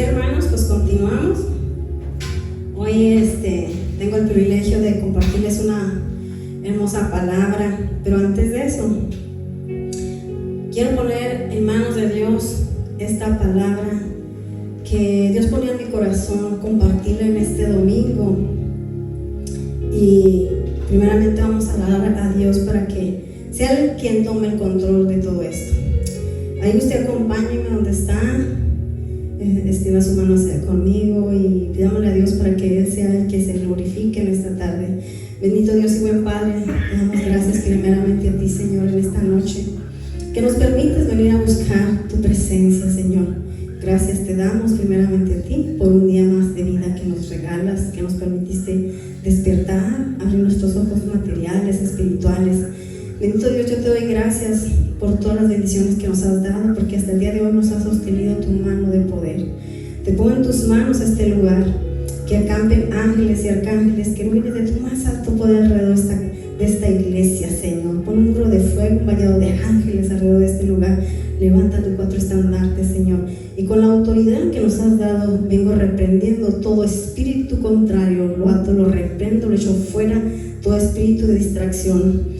hermanos, pues continuamos. Hoy tengo el privilegio de compartirles una hermosa palabra, pero antes de eso quiero poner en manos de Dios esta palabra que Dios ponía en mi corazón compartirla en este domingo. Y primeramente vamos a orar a Dios para que sea Él quien tome el control de todo esto. Ahí usted acompáñeme donde está, extienda su mano hacia conmigo y pidámosle a Dios para que Él sea el que se glorifique en esta tarde. Bendito Dios y buen Padre, te damos gracias primeramente a ti, Señor, en esta noche, que nos permites venir a buscar tu presencia, Señor. Gracias te damos primeramente a ti por un día más de vida que nos regalas, que nos permitiste despertar, abrir nuestros ojos materiales, espirituales. Bendito Dios, yo te doy gracias por todas las bendiciones que nos has dado, porque hasta el día de hoy nos has sostenido tu mano de poder. Te pongo en tus manos este lugar, que acampen ángeles y arcángeles, querubines de tu más alto poder alrededor de esta iglesia, Señor. Pon un muro de fuego, un vallado de ángeles alrededor de este lugar. Levanta tus 4 estandartes, Señor, y con la autoridad que nos has dado vengo reprendiendo todo espíritu contrario, lo ato, lo reprendo, lo echo fuera, todo espíritu de distracción.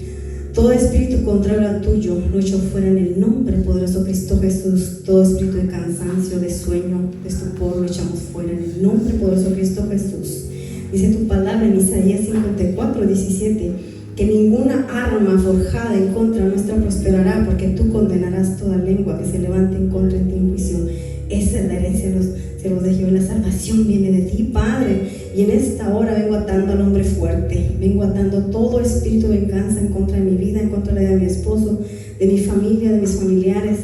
Todo espíritu contrario al tuyo lo echo fuera en el nombre poderoso de Cristo Jesús. Todo espíritu de cansancio, de sueño, de estupor lo echamos fuera en el nombre poderoso de Cristo Jesús. Dice tu palabra en Isaías 54:17 que ninguna arma forjada en contra nuestra prosperará, porque tú condenarás toda lengua que se levante en contra de ti en juicio. Esa es la herencia de los de Jehová. La salvación viene de ti, Padre. Y en esta hora vengo atando al hombre fuerte, vengo atando todo espíritu de venganza en contra de mi vida, en contra de la de mi esposo, de mi familia, de mis familiares,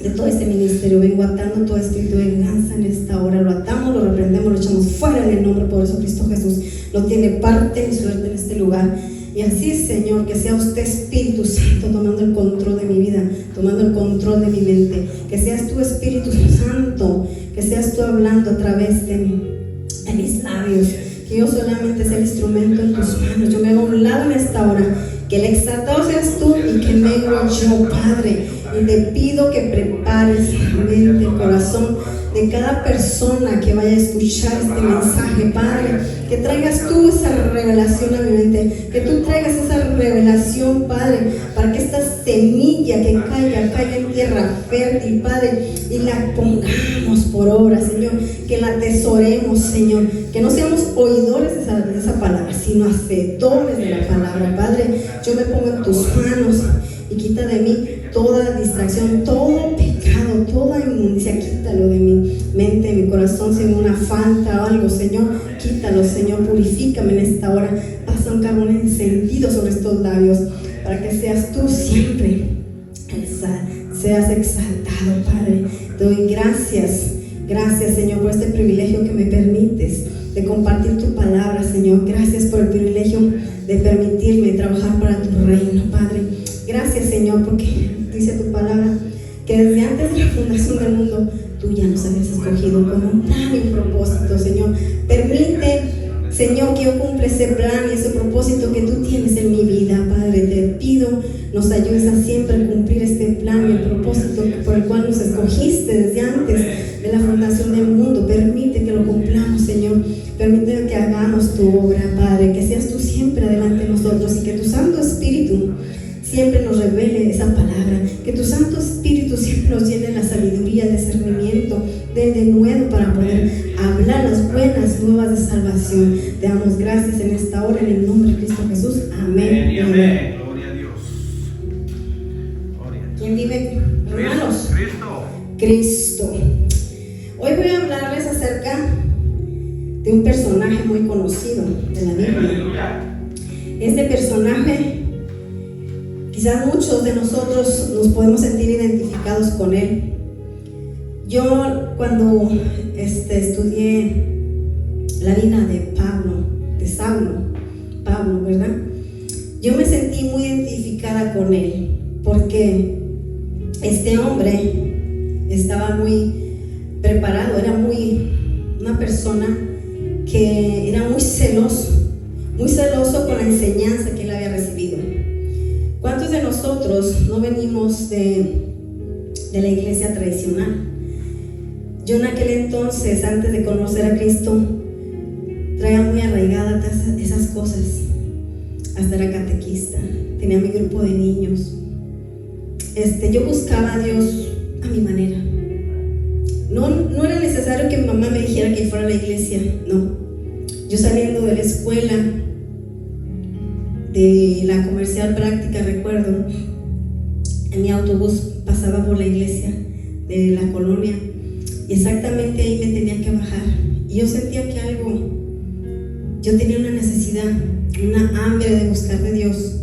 de todo este ministerio. Vengo atando todo espíritu de venganza en esta hora. Lo atamos, lo reprendemos, lo echamos fuera en el nombre poderoso de Cristo Jesús. No tiene parte ni suerte en este lugar. Y así, Señor, que sea usted, Espíritu Santo, tomando el control de mi vida, tomando el control de mi mente. Que seas tú, Espíritu Santo, que seas tú hablando a través de mis labios. Que yo solamente sea el instrumento en tus manos. Yo me hago a un lado en esta hora. Que el exaltado seas tú y que vengo yo, Padre. Y te pido que prepares la mente, el corazón de cada persona que vaya a escuchar este mensaje, Padre. Que traigas tú esa revelación a mi mente, que tú traigas esa revelación, Padre, para que esta semilla que caiga en tierra fértil, Padre, y la pongamos por obra, Señor. Que la atesoremos, Señor. Que no seamos oidores de esa palabra, sino hacedores de la palabra, Padre. Yo me pongo en tus manos y quita de mí toda distracción, todo pecado, toda inmundicia, quítalo de mi mente, de mi corazón, si hay una falta o algo, Señor, quítalo, Señor, purifícame en esta hora, pasa un carbón encendido sobre estos labios, para que seas tú siempre, seas exaltado, Padre. Te doy gracias, Señor, por este privilegio que me permites de compartir tu palabra, Señor. Gracias por el privilegio de permitirme trabajar para tu reino, Padre. Gracias, Señor, porque dice tu palabra que desde antes de la fundación del mundo tú ya nos habías escogido con un plan y un propósito, Señor. Permite, Señor, que yo cumpla ese plan y ese propósito que tú tienes en mi vida, Padre. Te pido, nos ayudes a siempre cumplir este plan y el propósito por el cual nos escogiste desde antes de la fundación del mundo. Permite que lo cumplamos, Señor. Permite que hagamos tu obra, Padre. Que seas tú siempre adelante de nosotros y que tu Santo Espíritu siempre nos revele esa palabra, que tu Santo Espíritu siempre nos llene la sabiduría, el discernimiento, del denuedo para poder hablar las buenas nuevas de salvación. Te damos gracias en esta hora, en el nombre de Cristo Jesús. Amén. Amén. Gloria a Dios. ¿Quién vive, hermanos? Cristo. Hoy voy a hablarles acerca de un personaje muy conocido de la Biblia. Este personaje, quizás muchos de nosotros nos podemos sentir identificados con él. Yo cuando estudié la vida de Pablo, ¿verdad? Yo me sentí muy identificada con él, porque este hombre estaba muy preparado, era una persona que era muy celoso con la enseñanza que él había recibido. ¿Cuántos de nosotros no venimos de la iglesia tradicional? Yo en aquel entonces, antes de conocer a Cristo, traía muy arraigadas esas cosas. Hasta era catequista, tenía mi grupo de niños. Yo buscaba a Dios a mi manera. No era necesario que mi mamá me dijera que fuera a la iglesia, no. Yo saliendo de la escuela, de la comercial práctica, recuerdo, en mi autobús pasaba por la iglesia de la colonia y exactamente ahí me tenía que bajar. Y yo sentía que yo tenía una necesidad, una hambre de buscar de Dios.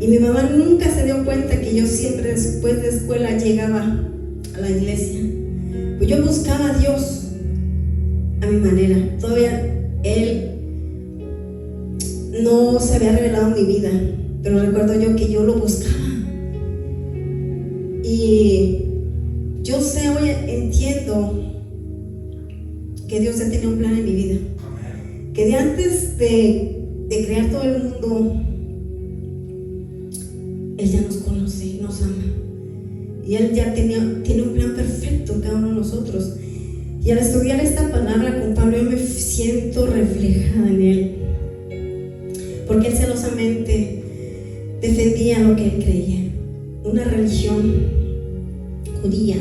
Y mi mamá nunca se dio cuenta que yo siempre después de escuela llegaba a la iglesia. Pues yo buscaba a Dios a mi manera. Todavía Él no se había revelado en mi vida, pero recuerdo yo que yo lo buscaba. Y yo sé, hoy entiendo que Dios ya tenía un plan en mi vida. Que de antes de crear todo el mundo, Él ya nos conoce, nos ama. Y Él ya tiene un plan perfecto en cada uno de nosotros. Y al estudiar esta palabra con Pablo, yo me siento reflejada en Él. Porque Él celosamente defendía lo que Él creía. Una religión judía.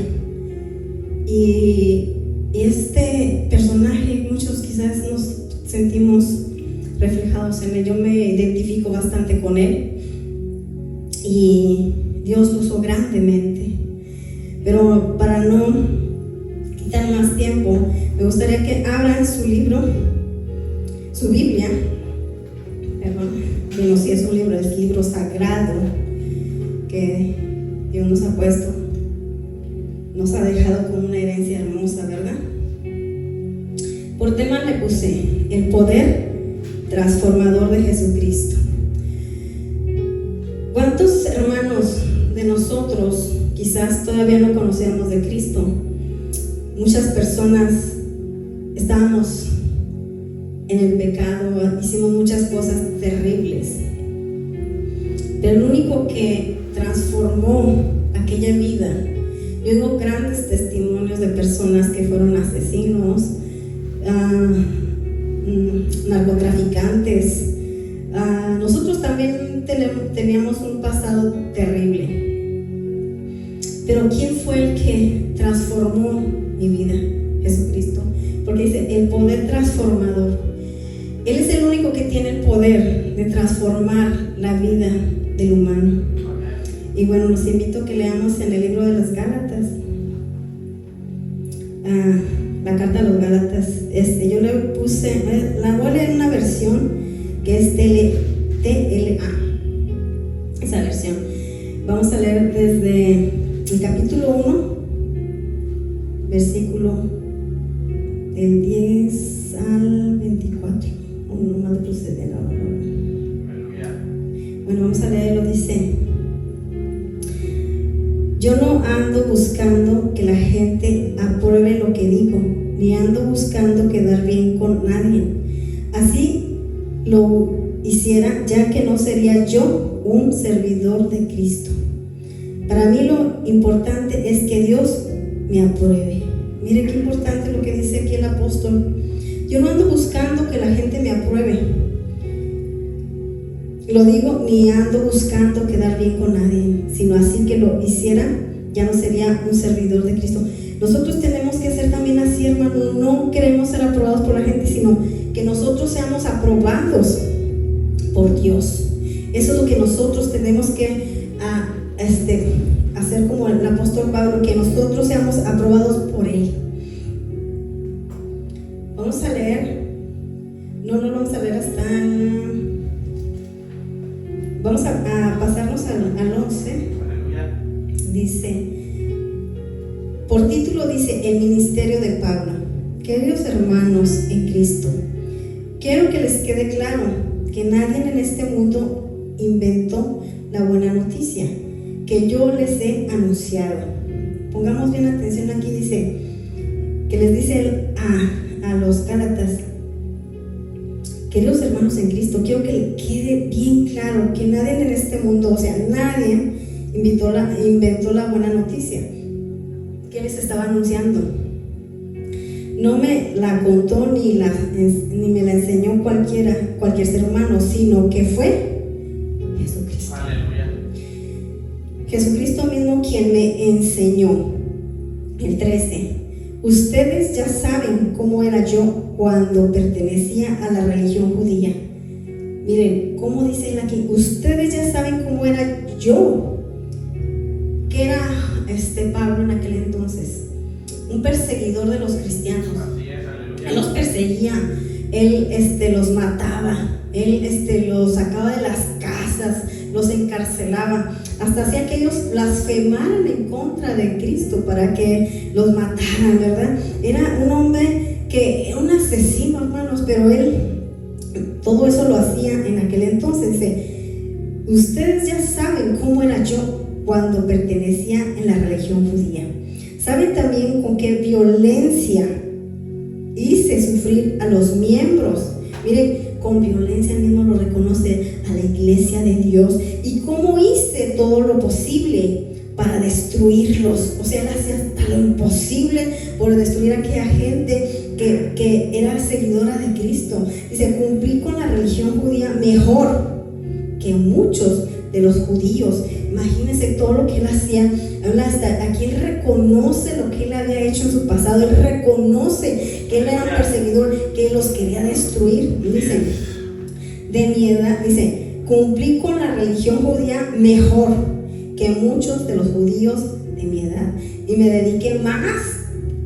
Y este personaje, muchos quizás nos sentimos reflejados en Él. Yo me identifico bastante con Él. Y Dios lo usó grandemente. Pero para no quitar más tiempo, me gustaría que abran su libro, su Biblia. Perdón, bueno, si es un libro, es libro sagrado que Dios nos ha puesto, nos ha dejado como una herencia hermosa, ¿verdad? Por tema le puse el poder transformador de Jesucristo. ¿Cuántos hermanos de nosotros quizás todavía no conocíamos de Cristo? Muchas personas estábamos en el pecado, hicimos muchas cosas terribles, pero el único que transformó aquella vida, yo tengo grandes testimonios de personas que fueron asesinos, narcotraficantes. Nosotros también teníamos un pasado terrible, pero ¿quién fue el que transformó mi vida? Jesucristo. Porque dice el poder transformador. Él es el único que tiene el poder de transformar la vida del humano. Y bueno, los invito a que leamos en el libro de las Gálatas, la carta a los Gálatas. Yo le puse, la voy a leer en una versión que es TLA, esa versión. Vamos a leer desde el capítulo 1, versículo del 10 al 24. No más de proceder ahora. Bueno, vamos a leerlo. Dice: yo no ando buscando que la gente apruebe lo que digo, ni ando buscando quedar bien con nadie. Así lo hiciera, ya que no sería yo un servidor de Cristo. Para mí lo importante es que Dios me apruebe. Mire qué importante lo que dice aquí el apóstol. Yo no ando buscando que la gente me apruebe. Lo digo, ni ando buscando quedar bien con nadie, sino así que lo hiciera, ya no sería un servidor de Cristo. Nosotros tenemos que ser también así, hermano. No queremos ser aprobados por la gente, sino que nosotros seamos aprobados por Dios. Eso es lo que nosotros tenemos que hacer, como el apóstol Pablo, que nosotros seamos aprobados por Él. Vamos a leer, no vamos a leer hasta, vamos a pasarnos al 11. Dice, por título dice, el ministerio de Pablo. Queridos hermanos en Cristo, quiero que les quede claro que nadie en este mundo inventó la buena noticia que yo les he anunciado. Pongamos bien atención aquí. Dice que les dice a los Gálatas: queridos hermanos en Cristo, quiero que le quede bien claro que nadie en este mundo, o sea, nadie inventó la buena noticia que les estaba anunciando. no me la contó ni me la enseñó cualquier ser humano, sino que fue Jesucristo. Aleluya. Jesucristo mismo quien me enseñó. El 13. Ustedes ya saben cómo era yo cuando pertenecía a la religión judía. Miren, ¿cómo dice él aquí? Ustedes ya saben cómo era yo. ¿Qué era Pablo en aquel entonces? Un perseguidor de los cristianos. Así es, aleluya. Él los perseguía, él los mataba, él los sacaba de las casas, los encarcelaba, hasta hacía que ellos blasfemaran en contra de Cristo para que los mataran, ¿verdad? Era un hombre que era un asesino, hermanos, pero él todo eso lo hacía en aquel entonces. Ustedes ya saben cómo era yo cuando pertenecía en la religión judía. Saben también con qué violencia hice sufrir a los miembros. Miren, con violencia él mismo lo reconoce a la iglesia de Dios. Y cómo hice todo lo posible para destruirlos. O sea, él hacía hasta lo imposible por destruir a aquella gente que era seguidora de Cristo. Dice, cumplí con la religión judía mejor que muchos de los judíos. Imagínense todo lo que él hacía. Aquí él reconoce lo que él había hecho en su pasado. Él reconoce que él era un perseguidor, que él los quería destruir. Y dice, de mi edad, dice, cumplí con la religión judía mejor que muchos de los judíos de mi edad, y me dediqué más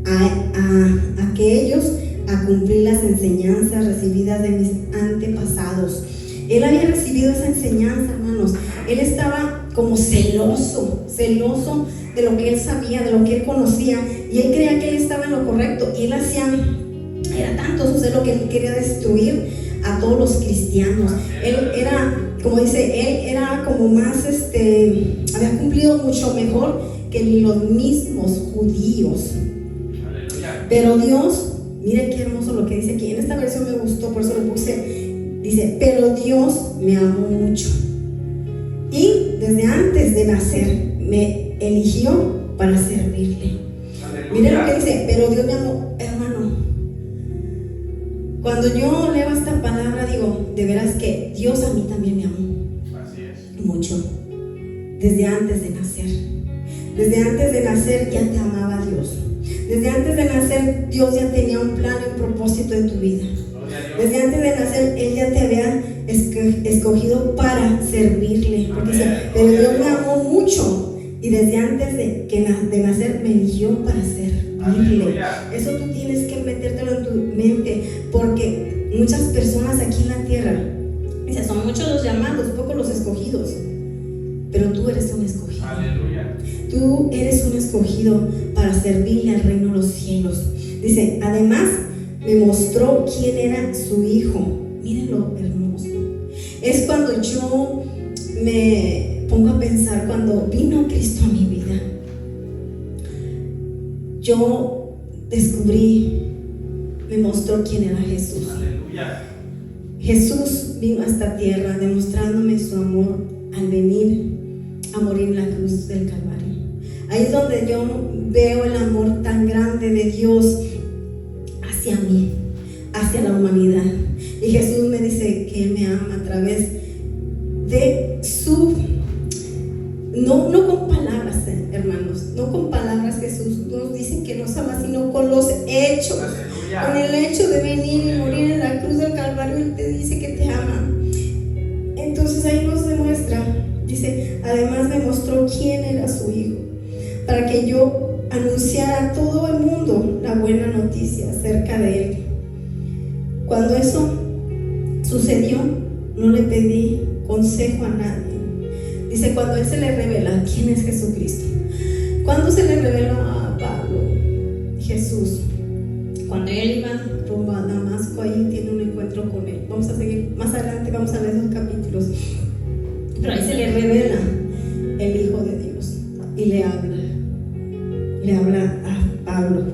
a que ellos a cumplir las enseñanzas recibidas de mis antepasados. Él había recibido esa enseñanza, hermanos. Él estaba como celoso de lo que él sabía, de lo que él conocía, y él creía que él estaba en lo correcto, y él era tanto su celo que él quería destruir a todos los cristianos. Él era, como dice, él era como más, había cumplido mucho mejor que los mismos judíos. Pero Dios, mire qué hermoso lo que dice aquí. En esta versión me gustó, por eso lo puse. Dice, pero Dios me amó mucho, y desde antes de nacer me eligió para servirle. Mire lo que dice, pero Dios me amó, hermano. Cuando yo leo esta palabra, digo, de veras que Dios a mí también me amó. Así es. Mucho. Desde antes de nacer. Desde antes de nacer ya te amaba Dios. Desde antes de nacer Dios ya tenía un plan y un propósito en tu vida. Desde antes de nacer Él ya te había escogido para servirle. Porque dice, pero Dios me amó mucho, y desde antes de nacer me eligió para servirle. Eso tú tienes que metértelo en tu mente, porque muchas personas aquí en la tierra, dice, son muchos los llamados, pocos los escogidos, pero tú eres un escogido. Aleluya. Tú eres un escogido para servirle al reino de los cielos. Dice, además me mostró quién era su hijo. Miren lo hermoso. Es cuando yo me pongo a pensar, cuando vino Cristo a mi vida, yo descubrí, me mostró quién era Jesús. Aleluya. Jesús vino a esta tierra demostrándome su amor al venir a morir en la cruz del Calvario. Ahí es donde yo veo el amor tan grande de Dios hacia mí, hacia la humanidad. Y Jesús me dice que Él me ama a través de su, no con palabras, hermanos, no con palabras. Jesús nos dice que nos ama, sino con los hechos. Aleluya. Con el hecho de venir y morir en la cruz del Calvario, Él te dice que te ama. Entonces ahí nos demuestra, dice, además me mostró quién era su hijo, para que yo anunciara a todo el mundo la buena noticia acerca de Él. Cuando eso sucedió, no le pedí consejo a nadie. Dice, cuando Él se le revela quién es Jesucristo. Cuando se le reveló a Pablo, Jesús, cuando él iba rumbo a Damasco, ahí tiene un encuentro con Él. Vamos a seguir más adelante, vamos a ver esos capítulos. Pero ahí se le revela el Hijo de Dios y le habla a Pablo.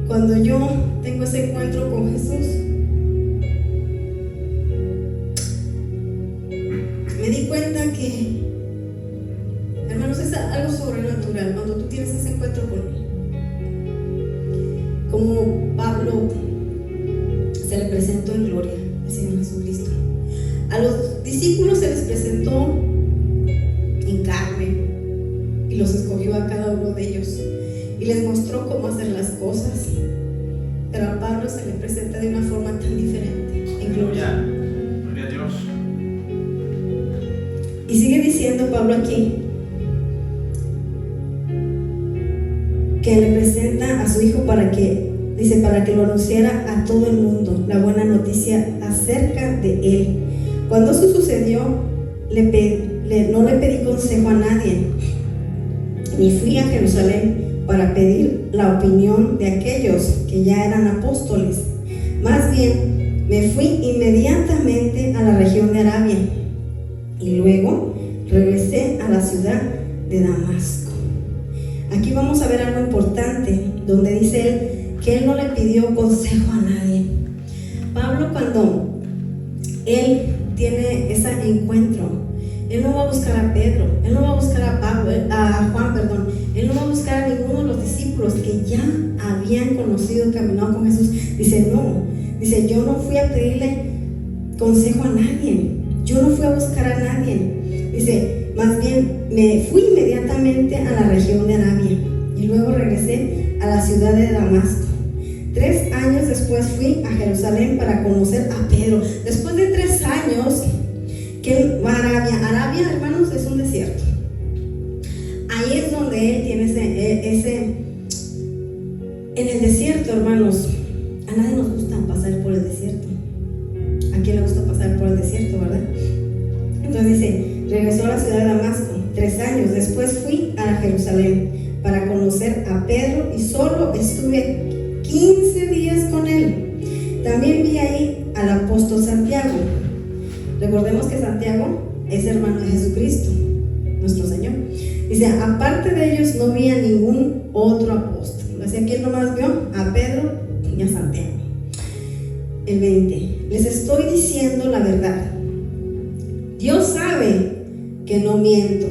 Cuando yo tengo ese encuentro con Jesús, me di cuenta que, hermanos, es algo sobrenatural cuando tú tienes ese encuentro con Él. Como discípulos se les presentó en carne y los escogió a cada uno de ellos y les mostró cómo hacer las cosas. Pero a Pablo se le presenta de una forma tan diferente, en gloria. Gloria a Dios. Y sigue diciendo Pablo aquí que le presenta a su hijo para que lo anunciara a todo el mundo la buena noticia acerca de él. Cuando eso sucedió, no le pedí consejo a nadie, ni fui a Jerusalén para pedir la opinión de aquellos que ya eran apóstoles. Más bien, me fui inmediatamente a la región de Arabia y luego regresé a la ciudad de Damasco. Aquí vamos a ver algo importante, donde dice él que él no le pidió consejo a nadie. Pablo, cuando él tiene ese encuentro, él no va a buscar a Pedro, él no va a buscar a Juan, él no va a buscar a ninguno de los discípulos que ya habían conocido, caminado con Jesús. Dice, yo no fui a pedirle consejo a nadie, yo no fui a buscar a nadie. Dice, más bien me fui inmediatamente a la región de Arabia y luego regresé a la ciudad de Damasco. 3 años después fui a Jerusalén para conocer a Pedro. Después de 3 años que él va a Arabia. Arabia, hermanos, es un desierto. Ahí es donde él tiene en el desierto, hermanos. A nadie nos gusta pasar por el desierto. ¿A quién le gusta pasar por el desierto, verdad? Entonces dice, regresó a la ciudad de Damasco. 3 años después fui a Jerusalén para conocer a Pedro y solo estuve 15 días con él. También vi ahí al apóstol Santiago. Recordemos que Santiago es hermano de Jesucristo, nuestro Señor. Dice, aparte de ellos no vi a ningún otro apóstol. Así que él nomás vio a Pedro y a Santiago. El 20. Les estoy diciendo la verdad. Dios sabe que no miento.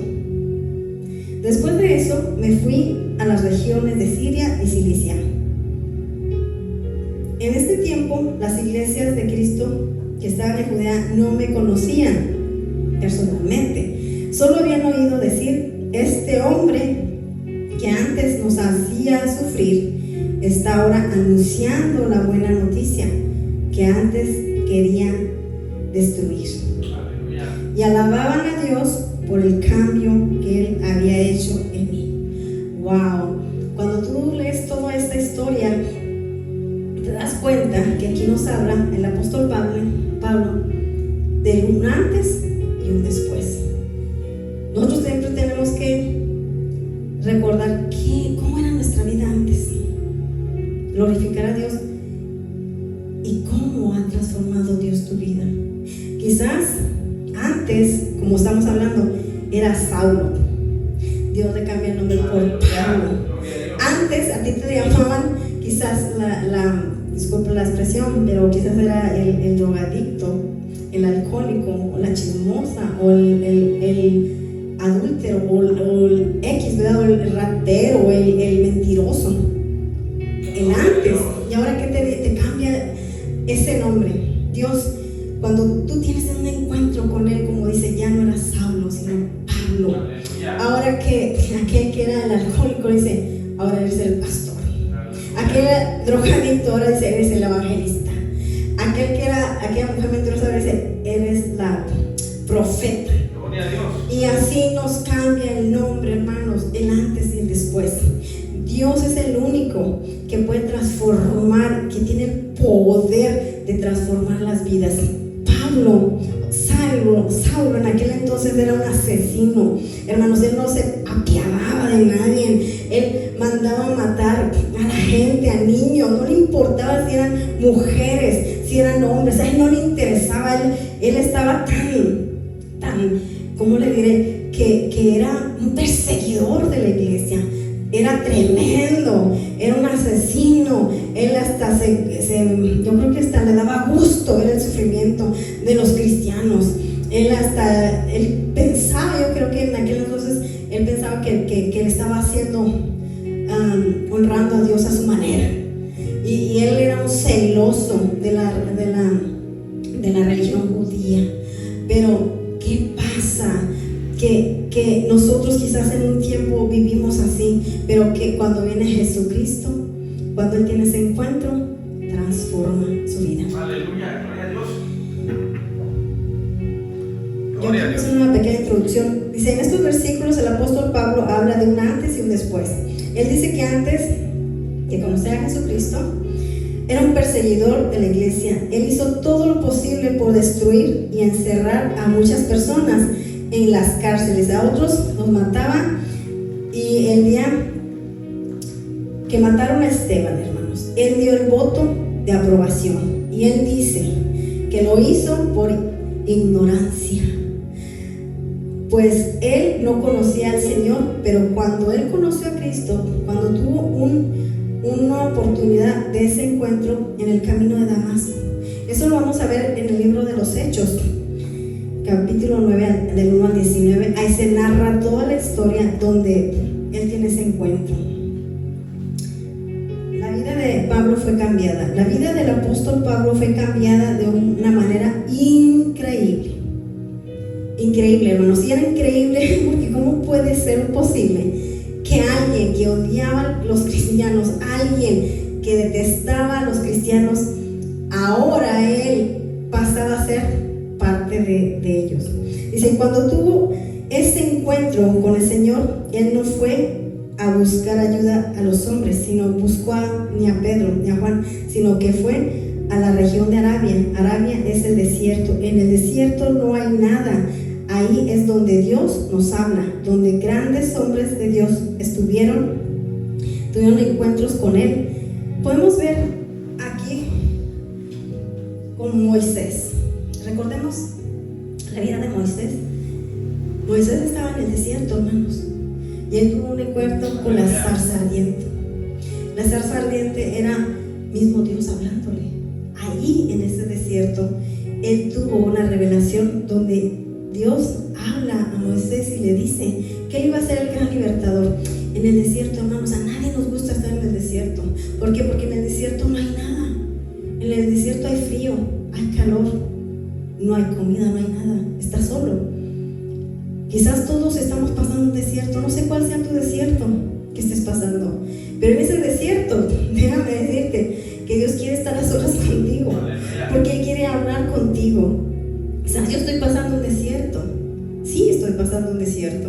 Después de eso me fui a las regiones de Siria y Cilicia. En este tiempo las iglesias de Cristo que estaban en Judea no me conocían personalmente, solo habían oído decir, este hombre que antes nos hacía sufrir está ahora anunciando la buena noticia que antes querían destruir. Y alababan a Dios por el cambio que Él había hecho en mí. Wow, cuando tú lees toda esta historia, te das cuenta que aquí nos habla el apóstol Pablo de un antes y un después. Nosotros siempre tenemos que recordar cómo era nuestra vida antes, glorificar a Dios y cómo ha transformado Dios tu vida. Quizás antes, como estamos hablando, era Saulo. Dios le cambia el nombre por Pablo. Antes a ti te llamaban quizás disculpe la expresión, pero quizás era el drogadicto, el alcohólico, o la chismosa, o el adúltero, o el X, ¿verdad? O el ratero, o el mentiroso. El antes. Y ahora que te cambia ese nombre. Dios, cuando tú tienes un encuentro con Él, como dice, ya no era Saulo, sino Pablo. Ahora que aquel que era el alcohólico dice, ahora eres el pastor. Aquel drogadicto ahora dice, eres el evangelista. Aquella mujer mentirosa ahora dice, eres la profeta. Y así nos cambia el nombre, hermanos, el antes y el después. Dios es el único que puede transformar, que tiene el poder de transformar las vidas. Saulo en aquel entonces era un asesino, hermanos. Él no se apiadaba de nadie, él mandaba matar a la gente, a niños, no le importaba si eran mujeres, si eran hombres, a él no le interesaba. Él estaba tan, ¿cómo le diré? Que era un perseguidor de la iglesia. Era tremendo, era un asesino. Él hasta yo creo que hasta le daba gusto ver el sufrimiento de los cristianos. Él pensaba, yo creo que en aquel entonces, él pensaba que le estaba haciendo, honrando a Dios a su manera. Y él era un celoso de la religión judía. Pero Jesucristo, cuando él tiene ese encuentro, transforma su vida. Aleluya, gloria a Dios. Yo Gloria a quiero Dios. hacer una pequeña introducción. Dice, en estos versículos el apóstol Pablo habla de un antes y un después. Él dice que antes de conocer a Jesucristo, era un perseguidor de la iglesia. Él hizo todo lo posible por destruir y encerrar a muchas personas en las cárceles. A otros los mataba, y el día que mataron a Esteban, hermanos, él dio el voto de aprobación. Y él dice que lo hizo por ignorancia, pues él no conocía al Señor. Pero cuando él conoció a Cristo, cuando tuvo una oportunidad de ese encuentro en el camino de Damasco, eso lo vamos a ver en el libro de los Hechos, capítulo 9, del 1 al 19. Ahí se narra toda la historia donde él tiene ese encuentro. La vida de Pablo fue cambiada. La vida del apóstol Pablo fue cambiada de una manera increíble. Increíble, hermanos. Y era increíble porque ¿cómo puede ser posible que alguien que odiaba a los cristianos, alguien que detestaba a los cristianos, ahora él pasaba a ser parte de ellos? Dice, cuando tuvo ese encuentro con el Señor, él no fue a buscar ayuda a los hombres, sino buscó ni a Pedro ni a Juan, sino que fue a la región de Arabia. Arabia es el desierto. En el desierto no hay nada. Ahí es donde Dios nos habla, donde grandes hombres de Dios tuvieron encuentros con él. Podemos ver aquí con Moisés. Recordemos la vida de Moisés. Moisés estaba en el desierto, hermanos, y él tuvo un encuentro con la zarza ardiente. La zarza ardiente era mismo Dios hablándole. Ahí en ese desierto él tuvo una revelación donde Dios habla a Moisés y le dice que él iba a ser el gran libertador. En el desierto, hermanos, a nadie nos gusta estar en el desierto. ¿Por qué? Porque en el desierto no hay nada. En el desierto hay frío, hay calor, no hay comida, no hay nada. Estás solo. Quizás todos estamos pasando un desierto. No sé cuál sea tu desierto que estés pasando, pero en ese desierto, déjame decirte que Dios quiere estar a solas contigo, porque Él quiere hablar contigo. Quizás yo estoy pasando un desierto. Sí, estoy pasando un desierto.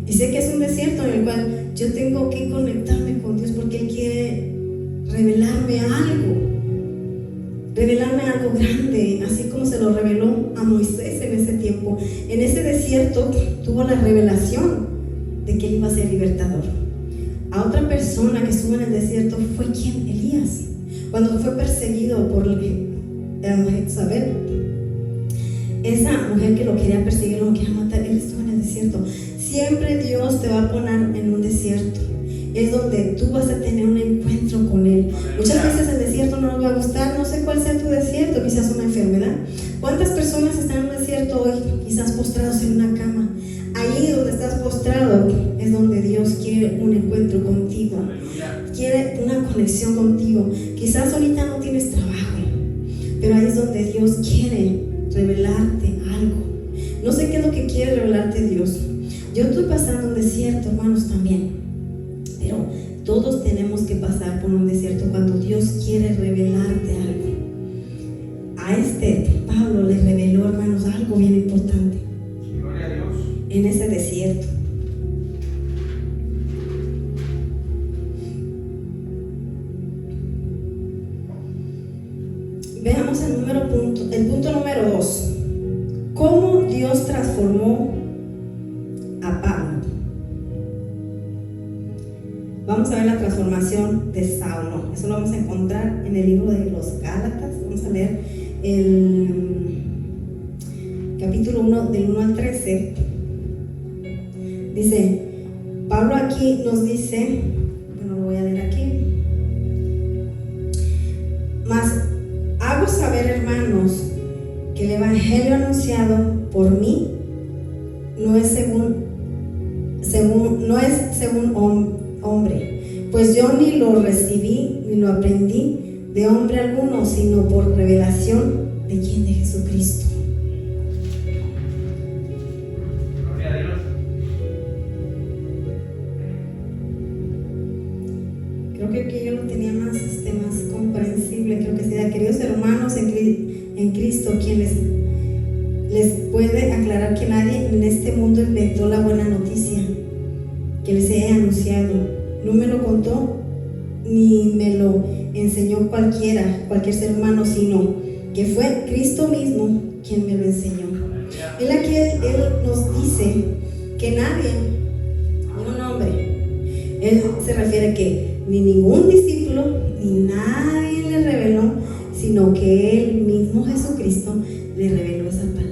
Y sé que es un desierto en el cual yo tengo que conectarme con Dios, porque Él quiere revelarme algo grande, así como se lo reveló a Moisés en ese tiempo. En ese desierto tuvo la revelación de que Él iba a ser libertador. A otra persona que estuvo en el desierto fue ¿quién? Elías. Cuando fue perseguido por Jezabel, esa mujer que lo quería perseguir, lo quería matar, él estuvo en el desierto. Siempre Dios te va a poner en un desierto. Es donde tú vas a tener un encuentro con Él. Muchas veces el desierto no nos va a gustar. No sé cuál sea tu desierto, quizás una enfermedad. ¿Cuántas personas están en un desierto hoy? Quizás postrados en una cama. Ahí donde estás postrado es donde Dios quiere un encuentro contigo. Quiere una conexión contigo. Quizás ahorita no tienes trabajo, pero ahí es donde Dios quiere revelarte algo. No sé qué es lo que quiere revelarte Dios. Yo estoy pasando un desierto, hermanos, también. Pero todos tenemos que pasar por un desierto cuando Dios quiere revelarte algo. A Pablo le reveló, hermanos, algo bien importante. Gloria a Dios. En ese desierto. Veamos el punto número 2. ¿Cómo Dios transformó a Pablo? Vamos a ver la transformación de Saulo. Eso lo vamos a encontrar en el libro de los Gálatas. Vamos a leer el capítulo 1, del 1 al 13. Dice, Pablo aquí nos dice, bueno, lo voy a leer aquí. Mas hago saber, hermanos, que el evangelio anunciado por mí no es según hombre, pues yo ni lo recibí ni lo aprendí de hombre alguno, sino por revelación de quién, de Jesucristo. Gloria a Dios. Creo creo que yo lo tenía más comprensible. Creo que sea, queridos hermanos en Cristo, quienes les puede aclarar que nadie en este mundo inventó la buena noticia que les he anunciado. No me lo contó ni me lo enseñó cualquier ser humano, sino que fue Cristo mismo quien me lo enseñó. Él nos dice que nadie, ni un hombre, él se refiere que ni ningún discípulo ni nadie le reveló, sino que él mismo, Jesucristo, le reveló esa palabra.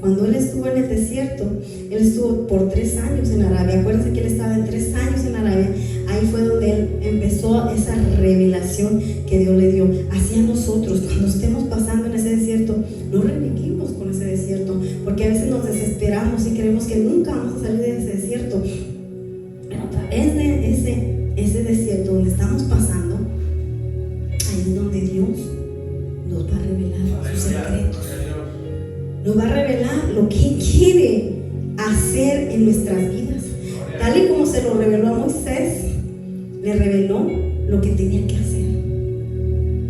Cuando él estuvo en el desierto, él estuvo por 3 años en Arabia. Acuérdense que él estaba en 3 años en Arabia. Ahí fue donde él empezó esa revelación que Dios le dio. Hacia nosotros, cuando estemos pasando en ese desierto, no reneguemos con ese desierto, porque a veces nos desesperamos y creemos que nunca vamos a salir de ese desierto. Pero a través de ese desierto donde estamos pasando, ahí es donde Dios nos va a revelar sus secretos. Nos va a revelar lo que Él quiere hacer en nuestras vidas. Tal y como se lo reveló a Moisés, le reveló lo que tenía que hacer,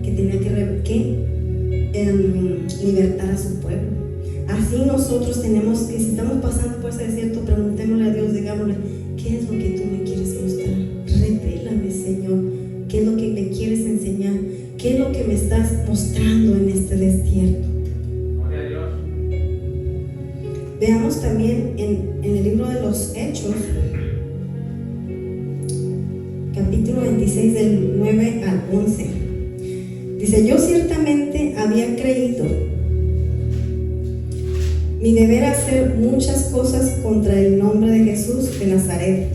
que tenía que libertar a su pueblo. Así nosotros tenemos que, si estamos pasando por ese desierto, preguntémosle a Dios, digámosle, ¿qué es lo que tú me quieres mostrar? Revélame, Señor, ¿qué es lo que me quieres enseñar? ¿Qué es lo que me estás mostrando en este desierto? Veamos también en el libro de los Hechos, capítulo 26, del 9 al 11. Dice: yo ciertamente había creído mi deber hacer muchas cosas contra el nombre de Jesús de Nazaret,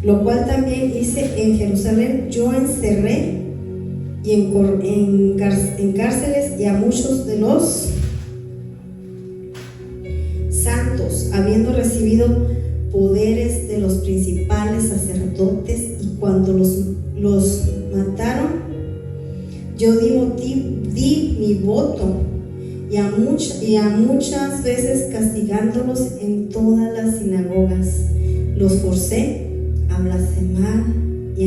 lo cual también hice en Jerusalén. Yo encerré y en cárceles y a muchos de los santos, habiendo recibido poderes de los principales sacerdotes, y cuando los mataron, yo di mi voto, y a muchas veces castigándolos en todas las sinagogas, los forcé a blasfemar, y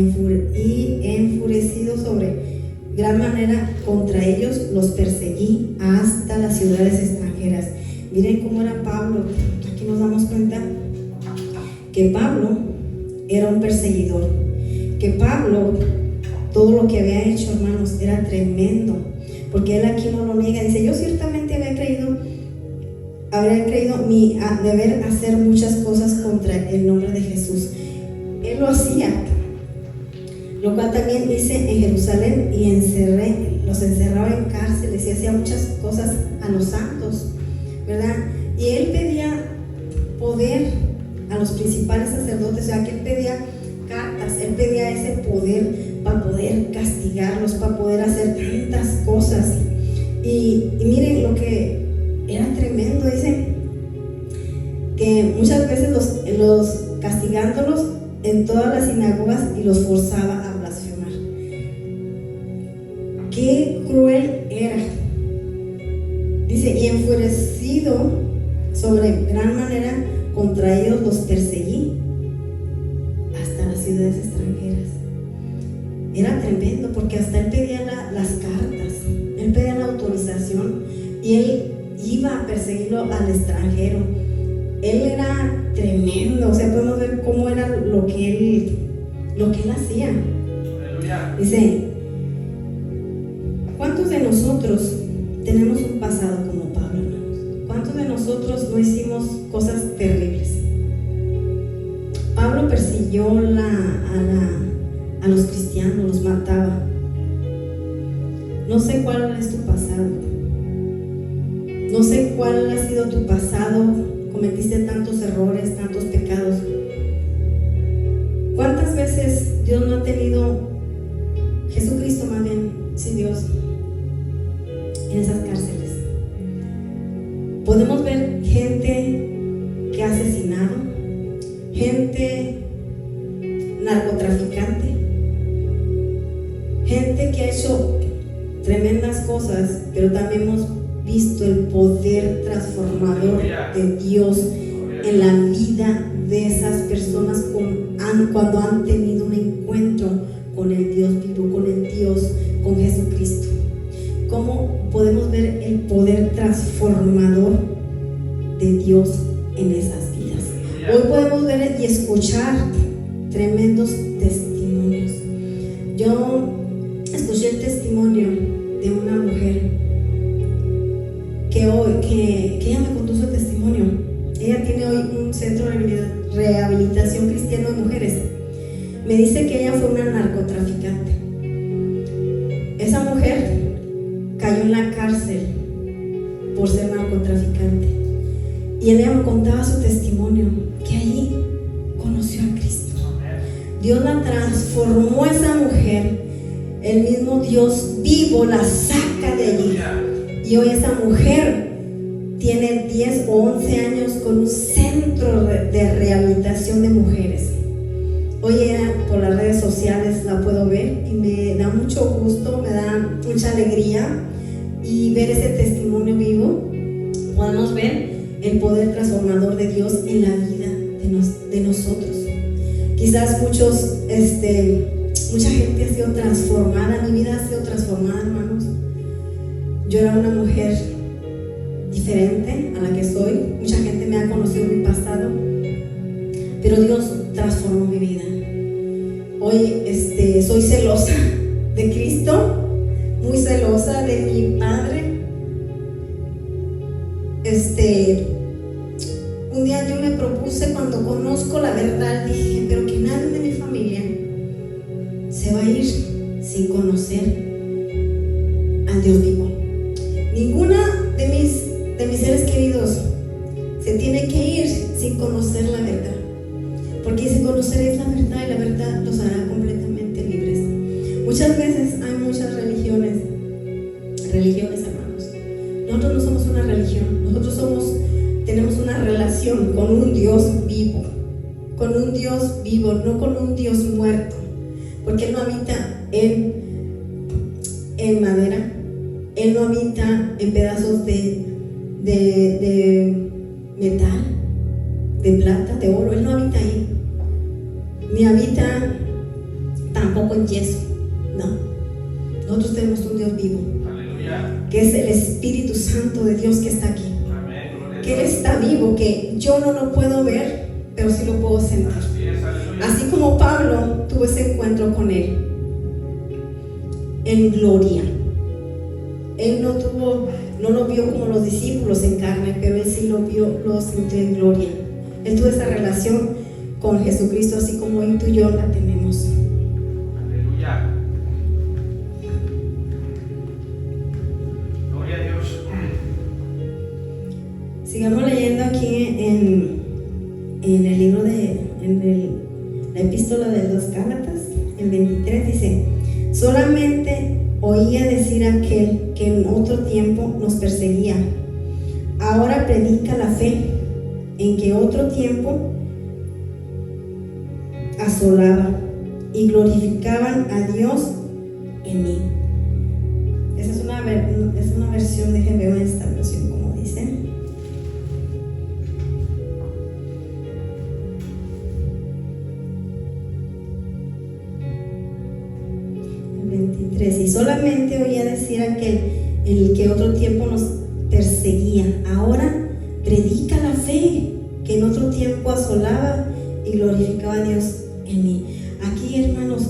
enfurecido sobre gran manera contra ellos, los perseguí hasta las ciudades extranjeras. Miren cómo era Pablo. Aquí nos damos cuenta que Pablo era un perseguidor, que Pablo, todo lo que había hecho, hermanos, era tremendo, porque él aquí no lo niega. Dice: yo ciertamente habría creído mi deber hacer muchas cosas contra el nombre de Jesús. Él lo hacía, lo cual también hice en Jerusalén, y los encerraba en cárceles y hacía muchas cosas a los santos, ¿verdad? Y él pedía poder a los principales sacerdotes, o sea, que él pedía cartas, él pedía ese poder para poder castigarlos, para poder hacer tantas cosas. Y miren lo que era tremendo. Dice que muchas veces los castigándolos en todas las sinagogas, y los forzaba a blasfemar. Qué cruel era. Dice: y enfurecido sobre gran manera contra ellos, los perseguí hasta las ciudades extranjeras. Era tremendo, porque hasta él pedía las cartas, él pedía la autorización, y él iba a perseguirlo al extranjero. Él era tremendo. O sea, podemos ver cómo era lo que él hacía. Aleluya. Dice: ¿cuántos de nosotros tenemos un pasado como Pablo, hermanos? ¿Cuántos de nosotros no hicimos cosas terribles? Pablo persiguió a los cristianos, los mataba. No sé cuál es tu pasado. No sé cuál ha sido tu pasado. Cometiste tantos errores, tantos pecados. ¿Cuántas veces Dios no ha tenido, Jesucristo más bien, sí, Dios, en esas cárceles? Podemos ver gente que ha asesinado, gente narcotraficante, gente que ha hecho tremendas cosas, pero también hemos visto el poder transformador de Dios en la vida de esas personas cuando han tenido un encuentro con el Dios vivo, con el Dios, con Jesucristo. Cómo podemos ver el poder transformador de Dios en esas vidas. Hoy podemos ver y escuchar tremendos testimonios. Yo escuché el testimonio de una mujer que ella me contó su testimonio. Ella tiene hoy un centro de rehabilitación cristiano de mujeres. Me dice que ella fue una narcotraficante. Esa mujer cayó en la cárcel por ser narcotraficante. Y ella me contaba su testimonio, que allí conoció a Cristo. Dios la transformó a esa mujer. El mismo Dios vivo la saca de allí. Y hoy esa mujer tiene 10 o 11 años con un centro de rehabilitación de mujeres. Hoy ella, por las redes sociales la puedo ver y me da mucho gusto, me da mucha alegría y ver ese testimonio vivo. Podemos ver el poder transformador de Dios en la vida de nosotros. Quizás mucha gente ha sido transformada, mi vida ha sido transformada, hermanos. Yo era una mujer diferente a la que soy. Mucha gente me ha conocido en mi pasado, pero Dios transformó mi vida. Hoy soy celosa de Cristo, muy celosa de mi Padre. Un día yo me propuse, cuando conozco la verdad, dije, pero que nadie de mi familia se va a ir sin conocer al Dios vivo. Ninguna de mis seres queridos se tiene que ir sin conocer la verdad, porque si conoceréis la verdad, y la verdad los hará completamente libres. Muchas veces hay muchas religiones, hermanos. Nosotros no somos una religión, nosotros tenemos una relación con un Dios vivo, no con un Dios muerto, porque Él no habita en madera, Él no habita en pedazos de metal, de plata, de oro. Él no habita ahí, ni habita tampoco en yeso. No, nosotros tenemos un Dios vivo. Aleluya. Que es el Espíritu Santo de Dios que está aquí. Amén. Que Él está vivo, que yo no lo puedo ver, pero sí lo puedo sentir. Así como Pablo tuvo ese encuentro con Él en gloria. Él no lo vio como los discípulos en carne, pero Él sí lo sintió en gloria. Él tuvo esa relación con Jesucristo, así como hoy tú y yo la tenemos. Aleluya. Gloria a Dios. Sigamos leyendo aquí en el libro la epístola de los Gálatas, el 23 dice: solamente oía decir aquel que en otro tiempo nos perseguía, ahora predica la fe en que otro tiempo asolaba y glorificaban a Dios en mí. Esa es una versión, déjenme ver esta versión como dice. El 23, y solamente oía decir aquel en el que otro tiempo nos perseguía, ahora predica la fe que en otro tiempo asolaba y glorificaba a Dios en mí. Aquí, hermanos,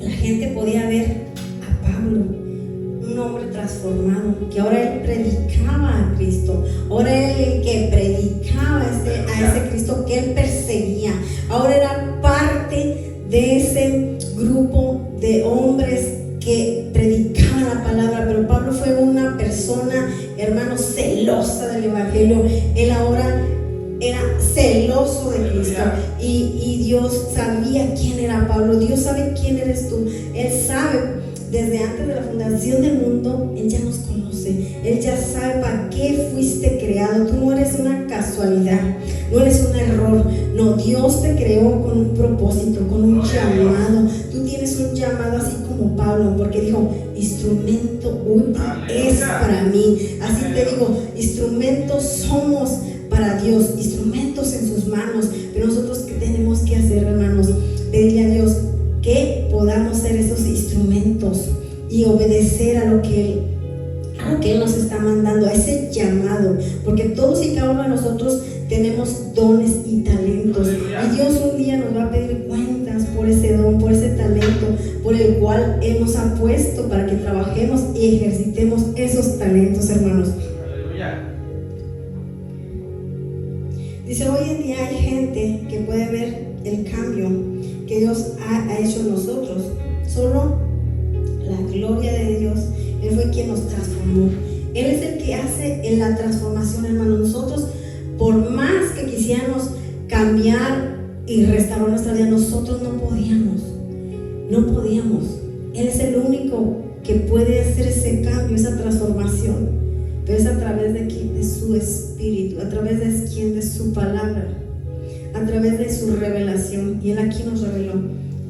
la gente podía ver a Pablo, un hombre transformado, que ahora él predicaba a Cristo, ahora él el que predicaba a ese Cristo que él perseguía, ahora era parte de ese grupo de hombres que predicaban la palabra. Pero Pablo fue una persona, hermanos, celosa del evangelio. Él ahora era celoso de Cristo, y Dios sabía quién era Pablo. Dios sabe quién eres tú. Él sabe desde antes de la fundación del mundo. Él ya nos conoce, Él ya sabe para qué fuiste creado. Tú no eres una casualidad, no eres un error. No, Dios te creó con un propósito, con un llamado. Tú tienes un llamado así como Pablo, porque dijo: instrumento útil es para mí. Así te digo, instrumentos somos para Dios, instrumentos en sus manos. Pero nosotros, ¿qué tenemos que hacer, hermanos? Pedirle a Dios que podamos y obedecer a lo que Él nos está mandando, a ese llamado, porque todos y cada uno de nosotros tenemos dones y talentos. Y Dios un día nos va a pedir cuentas por ese don, por ese talento, por el cual Él nos ha puesto para que trabajemos y ejercitemos esos talentos, hermanos. Aleluya. Dice, hoy en día hay gente que puede ver el cambio que Dios ha hecho en nosotros. Solo la gloria de Dios. Él fue quien nos transformó. Él es el que hace en la transformación, hermano. Nosotros, por más que quisiéramos cambiar y restaurar nuestra vida, nosotros no podíamos. Él es el único que puede hacer ese cambio, esa transformación. Pero es a través de su Espíritu, a través de su palabra, a través de su revelación. Y Él aquí nos reveló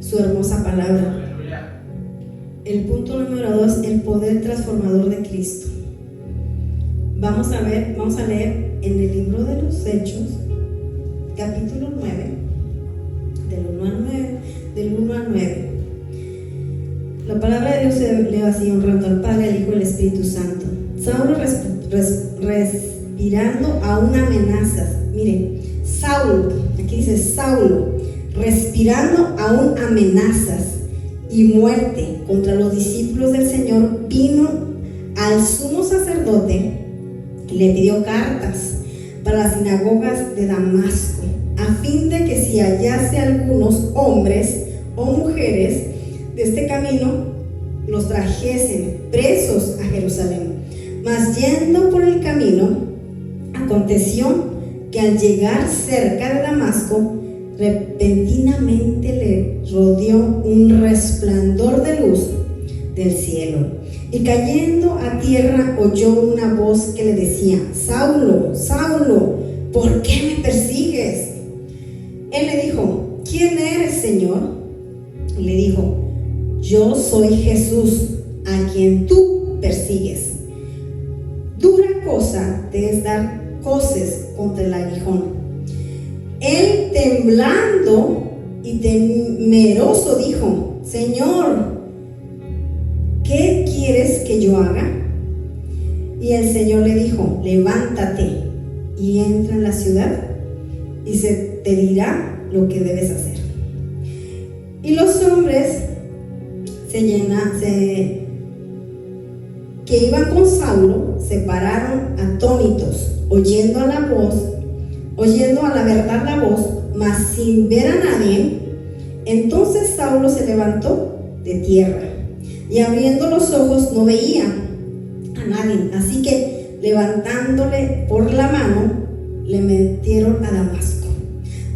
su hermosa palabra. El punto número 2, el poder transformador de Cristo. Vamos a leer en el libro de los Hechos, capítulo 9, del 1 al 9. La palabra de Dios se lee así, honrando al Padre, al Hijo y al Espíritu Santo. Saulo respirando aún amenazas. Mire, Saulo, aquí dice Saulo, respirando aún amenazas y muerte contra los discípulos del Señor, vino al sumo sacerdote y le pidió cartas para las sinagogas de Damasco, a fin de que si hallase algunos hombres o mujeres de este camino, los trajesen presos a Jerusalén. Mas yendo por el camino, aconteció que al llegar cerca de Damasco, repentinamente le rodeó un resplandor de luz del cielo, y cayendo a tierra oyó una voz que le decía: Saulo, Saulo, ¿por qué me persigues? Él le dijo: ¿quién eres, Señor? Y le dijo: yo soy Jesús, a quien tú persigues. Dura cosa te es dar coces contra el aguijón. Él, temblando y temeroso, dijo: Señor, ¿qué quieres que yo haga? Y el Señor le dijo: levántate y entra en la ciudad, y se te dirá lo que debes hacer. Y los hombres que iban con Saulo se pararon atónitos, oyendo a la verdad la voz, mas sin ver a nadie. Entonces Saulo se levantó de tierra y abriendo los ojos no veía a nadie. Así que levantándole por la mano, le metieron a Damasco,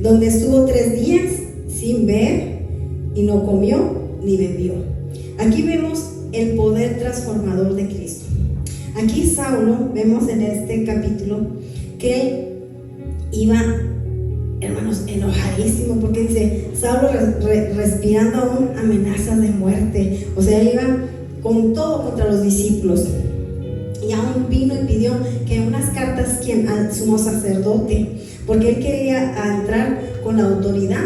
donde estuvo 3 días sin ver, y no comió ni bebió. Aquí vemos el poder transformador de Cristo. Aquí Saulo, vemos en este capítulo que iba, hermanos, enojadísimo, porque dice Saulo respirando aún amenazas de muerte. O sea, iba con todo contra los discípulos. Y aún vino y pidió que unas cartas al sumo sacerdote, porque él quería entrar con la autoridad.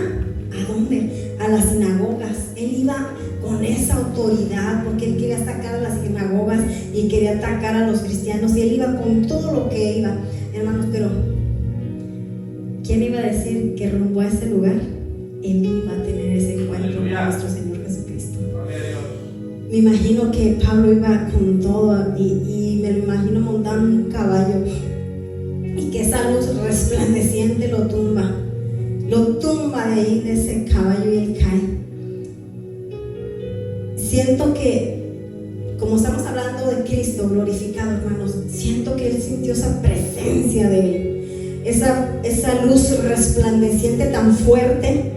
¿A dónde? A las sinagogas. Él iba con esa autoridad porque él quería atacar a las sinagogas y quería atacar a los cristianos, y él iba con todo lo que iba, hermanos. Pero ¿quién iba a decir que rumbo a ese lugar él iba a tener ese encuentro con nuestro Señor Jesucristo? Me imagino que Pablo iba con todo, y me lo imagino montando un caballo, y que esa luz resplandeciente lo tumba de ahí, de ese caballo, y él cae. Siento que, como estamos hablando de Cristo glorificado, hermanos, siento que él sintió esa presencia de él, esa luz resplandeciente tan fuerte.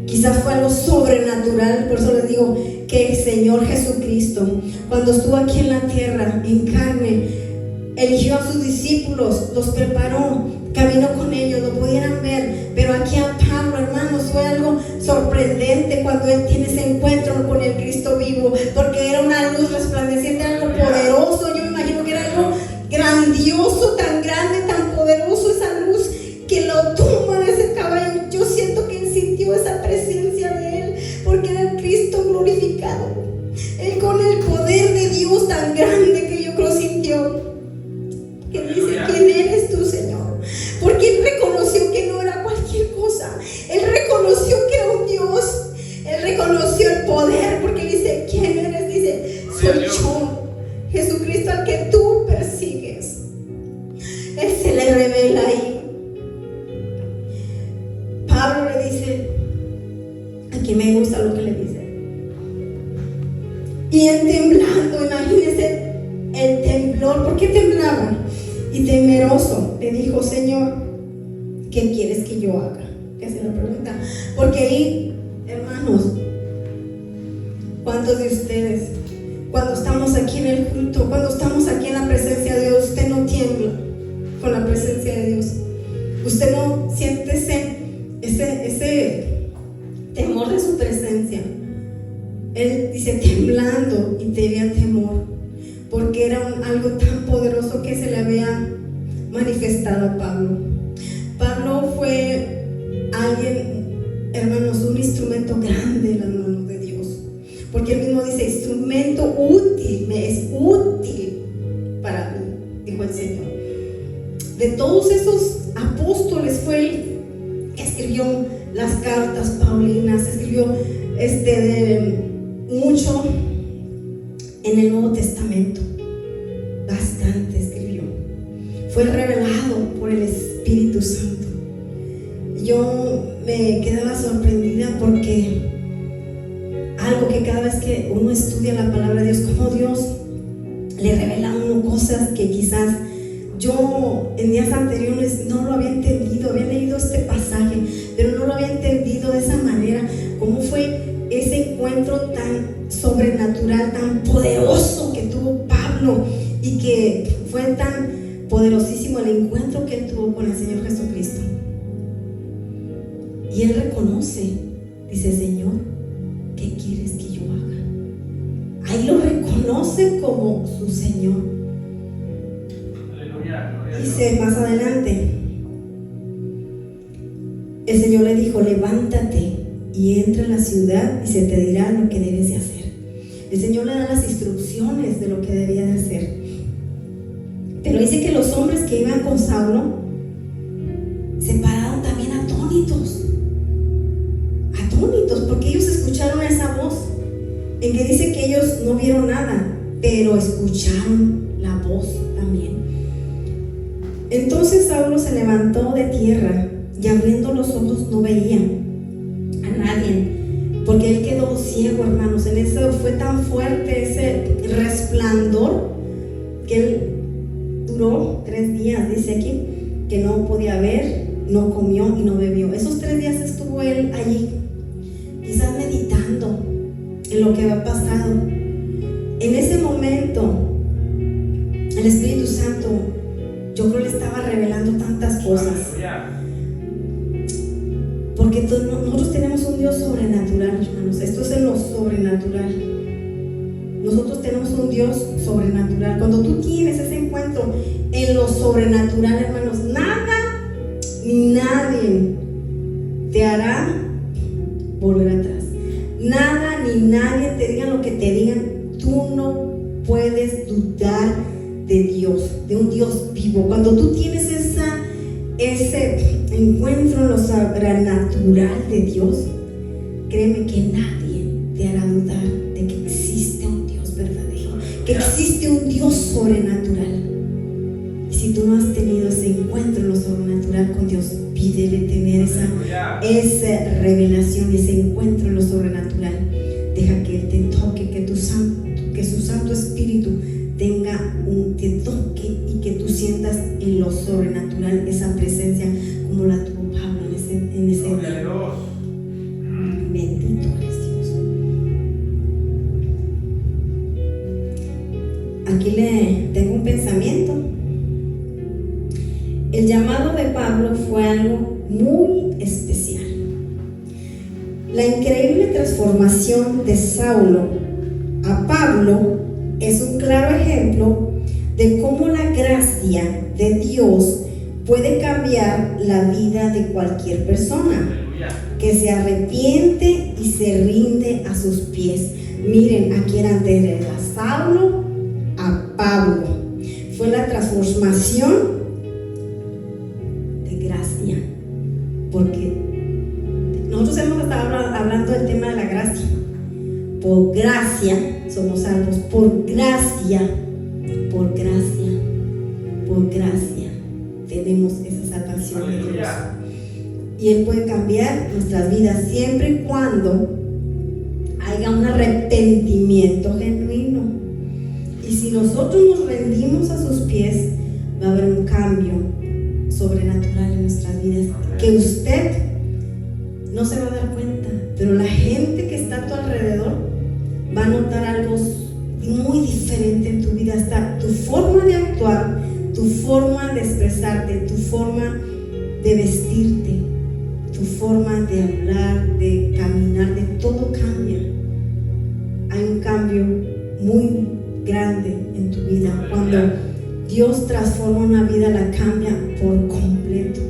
Quizás fue algo sobrenatural. Por eso les digo que el Señor Jesucristo, cuando estuvo aquí en la tierra, en carne, eligió a sus discípulos, los preparó, caminó con ellos, lo pudieran ver. Pero aquí a Pablo, hermanos, fue algo sorprendente cuando él tiene ese encuentro con el Cristo vivo, porque era una luz resplandeciente, algo poderoso. Yo me imagino que era algo grandioso, tan grande, tan poderoso, esa luz que lo tumba de ese caballo. Yo siento que él sintió esa presencia de él, porque era el Cristo glorificado. Él, con el poder de Dios tan grande que yo creo sintió. Que dice, ¿quién eres tú, Señor? Porque Él reconoció que no era cualquier cosa. Él reconoció que era un Dios. Él reconoció el poder, porque Él dice, ¿quién eres? Dice, soy yo, Jesucristo al que tú persigues. Él se le revela ahí. Pablo le dice, aquí me gusta lo que le dice. Y él temblando, imagínense el temblor. ¿Por qué temblaba? Y temeroso le dijo, Señor, ¿qué quieres que yo haga? Que se lo pregunta. Porque ahí, hermanos, ¿cuántos de ustedes, cuando estamos aquí en el culto, cuando estamos aquí en la presencia de Dios, usted no tiembla con la presencia de Dios? Usted no siente ese temor de su presencia. Él dice, temblando, y tenía temor, porque era algo tan poderoso que se le había manifestado a Pablo. Pablo fue alguien, hermanos, un instrumento grande en las manos de Dios, porque él mismo dice, instrumento útil, me es útil para mí, dijo el Señor. De todos esos apóstoles fue él que escribió las cartas paulinas, escribió mucho en el Nuevo Testamento, bastante escribió. Fue revelado por el Espíritu Santo. Yo me quedaba sorprendida porque algo que cada vez que uno estudia la palabra de Dios, como Dios le revela a uno cosas que quizás yo en días anteriores no lo había entendido. Había leído este pasaje, pero no lo había entendido de esa manera. ¿Cómo fue ese encuentro tan sobrenatural, tan poderoso que tuvo Pablo, y que fue tan poderosísimo el encuentro que él tuvo con el Señor Jesucristo? Y él reconoce, dice, Señor, ¿qué quieres que yo haga? Ahí lo reconoce como su Señor. Dice más adelante, el Señor le dijo, levántate y entra a la ciudad y se te dirá lo que debes de hacer. El Señor le da las instrucciones de lo que debía de hacer. Pero dice que los hombres que iban con Saulo se pararon también atónitos, porque ellos escucharon esa voz, en que dice que ellos no vieron nada, pero escucharon la voz también. Entonces Saulo se levantó de tierra y abriendo los ojos no veía a nadie, porque él quedó ciego, hermanos. En eso fue tan fuerte ese resplandor que él duró 3 días, dice aquí, que no podía ver, no comió y no bebió. Esos 3 días estuvo él allí, quizás meditando en lo que había pasado. En ese momento el Espíritu Santo, yo creo, le estaba revelando tantas cosas, porque nosotros tenemos un Dios sobrenatural, hermanos. Esto es en lo sobrenatural. Nosotros tenemos un Dios sobrenatural. Cuando tú tienes ese encuentro en lo sobrenatural, hermanos, nada ni nadie te hará volver atrás. Nada ni nadie te diga lo que te digan. Tú no puedes dudar de Dios, de un Dios vivo. Cuando tú tienes ese encuentro en lo sobrenatural de Dios, créeme que nadie te hará dudar de que existe un Dios verdadero, que existe un Dios sobrenatural. Y si tú no has tenido ese encuentro en lo sobrenatural con Dios, pídele tener esa revelación, ese encuentro en lo sobrenatural. Deja que Él te toque, que su Santo Espíritu te toque, y que tú sientas en lo sobrenatural esa presencia como la tuvo Pablo en ese día. Bendito eres Dios. Aquí le tengo un pensamiento. El llamado de Pablo fue algo muy especial. La increíble transformación de Saulo a Pablo es un claro ejemplo de cómo la gracia de Dios puede cambiar la vida de cualquier persona que se arrepiente y se rinde a sus pies. Miren, aquí era Saulo Pablo. Fue la transformación de gracia, porque nosotros hemos estado hablando del tema de la gracia. Por gracia somos salvos, por gracia tenemos esa salvación de Dios. Y Él puede cambiar nuestras vidas siempre y cuando haya un arrepentimiento genuino. Y si nosotros nos rendimos a sus pies, va a haber un cambio sobrenatural en nuestras vidas, que usted no se va a dar cuenta, pero la gente que está a tu alrededor va a notar algo muy diferente en tu vida. Hasta tu forma de actuar, tu forma de expresarte, tu forma de vestirte, tu forma de hablar, de caminar, de todo cambia. Hay un cambio muy grande en tu vida. Cuando Dios transforma una vida, la cambia por completo.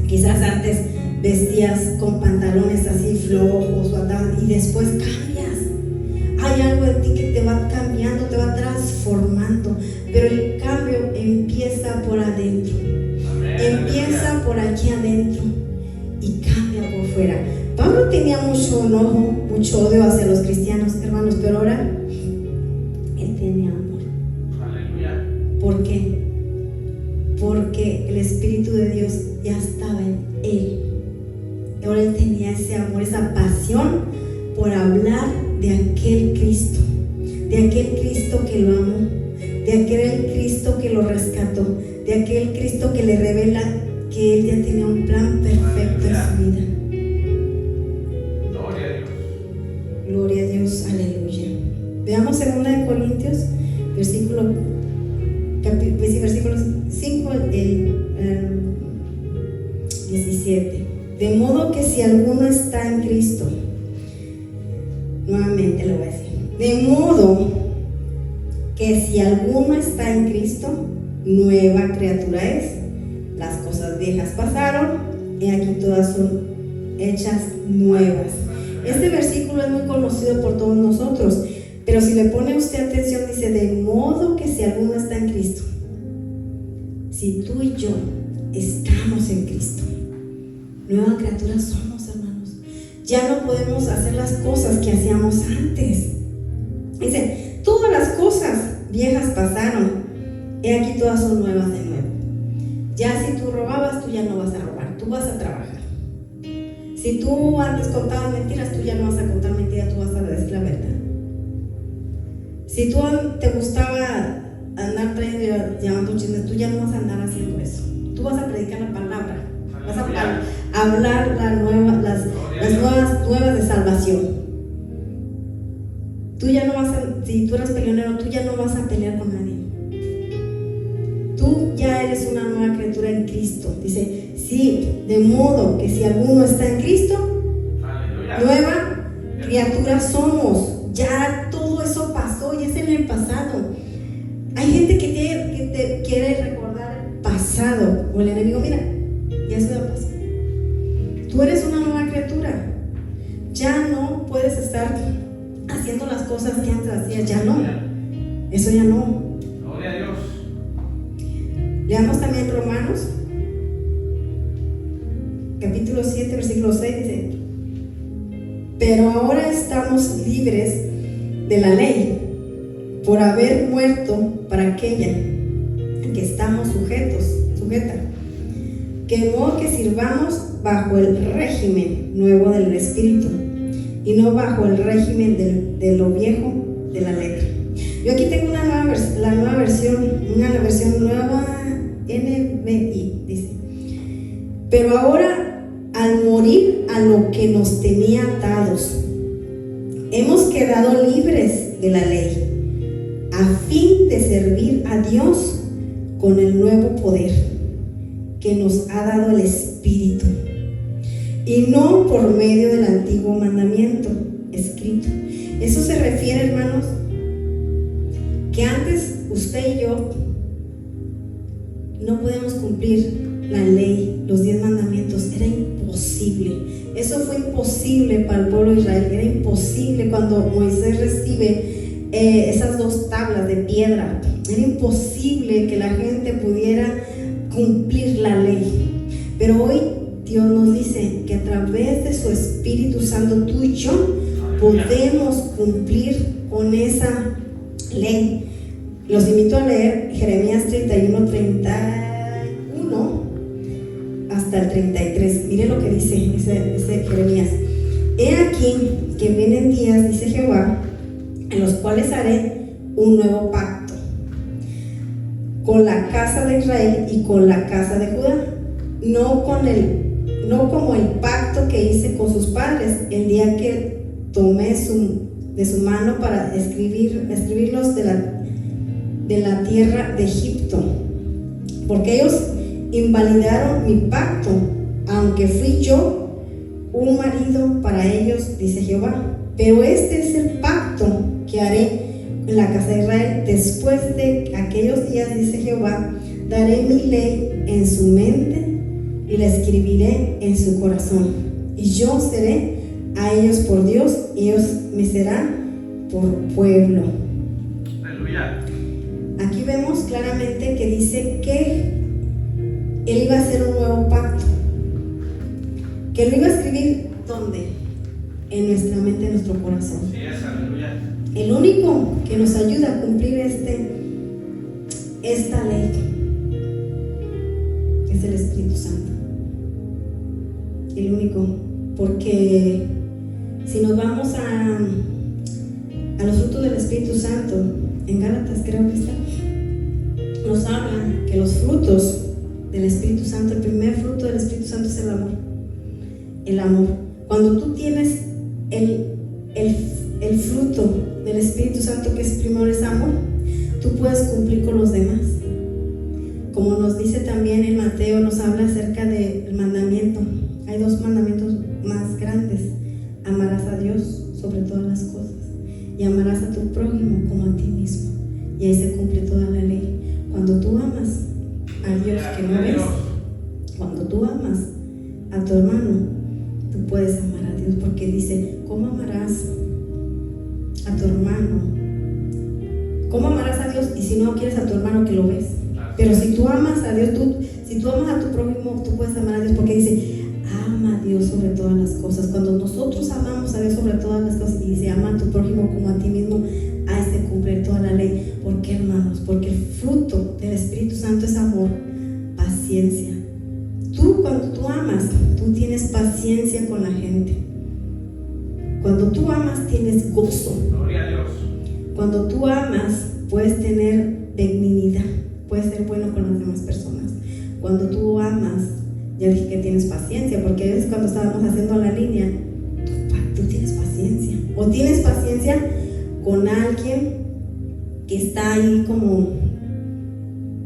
Quizás antes vestías con pantalones así flojos y después cambias. Hay algo de ti que te va cambiando, te va transformando, pero el cambio empieza por adentro. Empieza por aquí adentro y cambia por fuera. Pablo tenía mucho enojo, mucho odio hacia los cristianos, hermanos, pero ahora él tiene amor. Aleluya. ¿Por qué? Porque el Espíritu de Dios ya estaba en él. Ahora él tenía ese amor, esa pasión por hablar de aquel Cristo que lo amó, de aquel Cristo que lo rescató, de aquel Cristo que le revela que él ya tenía un plan perfecto en su vida. Gloria a Dios. Gloria a Dios, aleluya. Veamos 2 Corintios, versículos 5 al 17. De modo que si alguno está en Cristo, nuevamente lo voy a decir, de modo que si alguno está en Cristo, nueva criatura es. Las cosas viejas pasaron y aquí todas son hechas nuevas. Este versículo es muy conocido por todos nosotros, pero si le pone usted atención, dice: de modo que si alguno está en Cristo. Si tú y yo estamos en Cristo, nueva criatura somos, hermanos. Ya no podemos hacer las cosas que hacíamos antes. Dice: todas las cosas viejas pasaron, y aquí todas son nuevas de nuevo. Ya si tú robabas, tú ya no vas a robar, tú vas a trabajar. Si tú antes contabas mentiras, tú ya no vas a contar mentiras, tú vas a decir la verdad. Si tú te gustaba andar llamando chismes, tú ya no vas a andar haciendo eso. Tú vas a predicar la palabra, vas a hablar las nuevas de salvación. Tú ya no vas a, si tú eres peleonero, tú ya no vas a pelear con nadie. Tú ya eres una nueva criatura en Cristo. Dice: sí, de modo que si alguno está en Cristo, aleluya, nueva criatura somos. Ya todo eso pasó y es en el pasado. Hay gente que te quiere recordar el pasado, o el enemigo: mira, ya eso ya pasó. Tú eres una nueva criatura. Ya no puedes estar haciendo las cosas que antes hacías. Ya no. Eso ya no. Gloria a Dios. Leamos también Romanos capítulo 7 versículo 6. Dice: pero ahora estamos libres de la ley por haber muerto para aquella en que estamos sujeta, que modo que sirvamos bajo el régimen nuevo del Espíritu y no bajo el régimen de lo viejo de la letra. Yo aquí tengo una nueva versión nueva NBI. Dice: pero ahora, al morir a lo que nos tenía atados, hemos quedado libres de la ley, a fin de servir a Dios con el nuevo poder que nos ha dado el Espíritu, y no por medio del antiguo mandamiento escrito. Eso se refiere, hermanos, que antes usted y yo no podemos cumplir la ley, los 10 mandamientos. Era imposible. Eso fue imposible para el pueblo de Israel. Era imposible. Cuando Moisés recibe esas dos tablas de piedra. Era imposible que la gente pudiera cumplir la ley. Pero hoy Dios nos dice que a través de su Espíritu Santo, tú y yo podemos cumplir con esa ley. Los invito a leer Jeremías 31 hasta el 33. Mire lo que dice ese Jeremías. He aquí que vienen días, dice Jehová, en los cuales haré un nuevo pacto con la casa de Israel y con la casa de Judá, no como el pacto que hice con sus padres el día que tomé de su mano para escribirlos de la tierra de Egipto, porque ellos invalidaron mi pacto, aunque fui yo un marido para ellos, dice Jehová. Pero este es el pacto que haré en la casa de Israel después de aquellos días, dice Jehová. Daré mi ley en su mente y la escribiré en su corazón, y yo seré a ellos por Dios y ellos me serán por pueblo. Aleluya. Aquí vemos claramente que dice que Él iba a hacer un nuevo pacto, que lo iba a escribir ¿dónde? En nuestra mente, en nuestro corazón. Sí, es, aleluya. El único que nos ayuda a cumplir esta ley es el Espíritu Santo. El único, porque si nos vamos a los frutos del Espíritu Santo, en Gálatas creo que está, nos habla que los frutos del Espíritu Santo, el primer fruto del Espíritu Santo es el amor. El amor. Cuando tú tienes el fruto del Espíritu Santo, que es primero es amor, tú puedes cumplir con los demás. Como nos dice también en Mateo, nos habla acerca del mandamiento. Hay dos mandamientos más grandes: amarás a Dios sobre todas las cosas y amarás a tu prójimo como a ti mismo. Y ahí se cumple toda la ley. Cuando tú amas a Dios que no ves, cuando tú amas a tu hermano, tú puedes amar a Dios, porque dice: ¿cómo amarás a tu hermano? ¿Cómo amarás a Dios? Y si no quieres a tu hermano que lo ves. Pero si tú amas a Dios, si tú amas a tu prójimo, tú puedes amar a Dios, porque dice: ama a Dios sobre todas las cosas. Cuando nosotros amamos a Dios sobre todas las cosas, y dice: ama a tu prójimo como a ti mismo, ahí se cumple toda la ley. ¿Por qué, hermanos? Porque el fruto del Espíritu Santo es amor, paciencia. Cuando tú amas, tú tienes paciencia con la gente. Cuando tú amas, tienes gozo. Gloria a Dios. Cuando tú amas, puedes tener benignidad, puedes ser bueno con las demás personas. Cuando tú amas, ya dije que tienes paciencia, porque a veces cuando estábamos haciendo la línea, tú tienes paciencia, o tienes paciencia con alguien que está ahí como,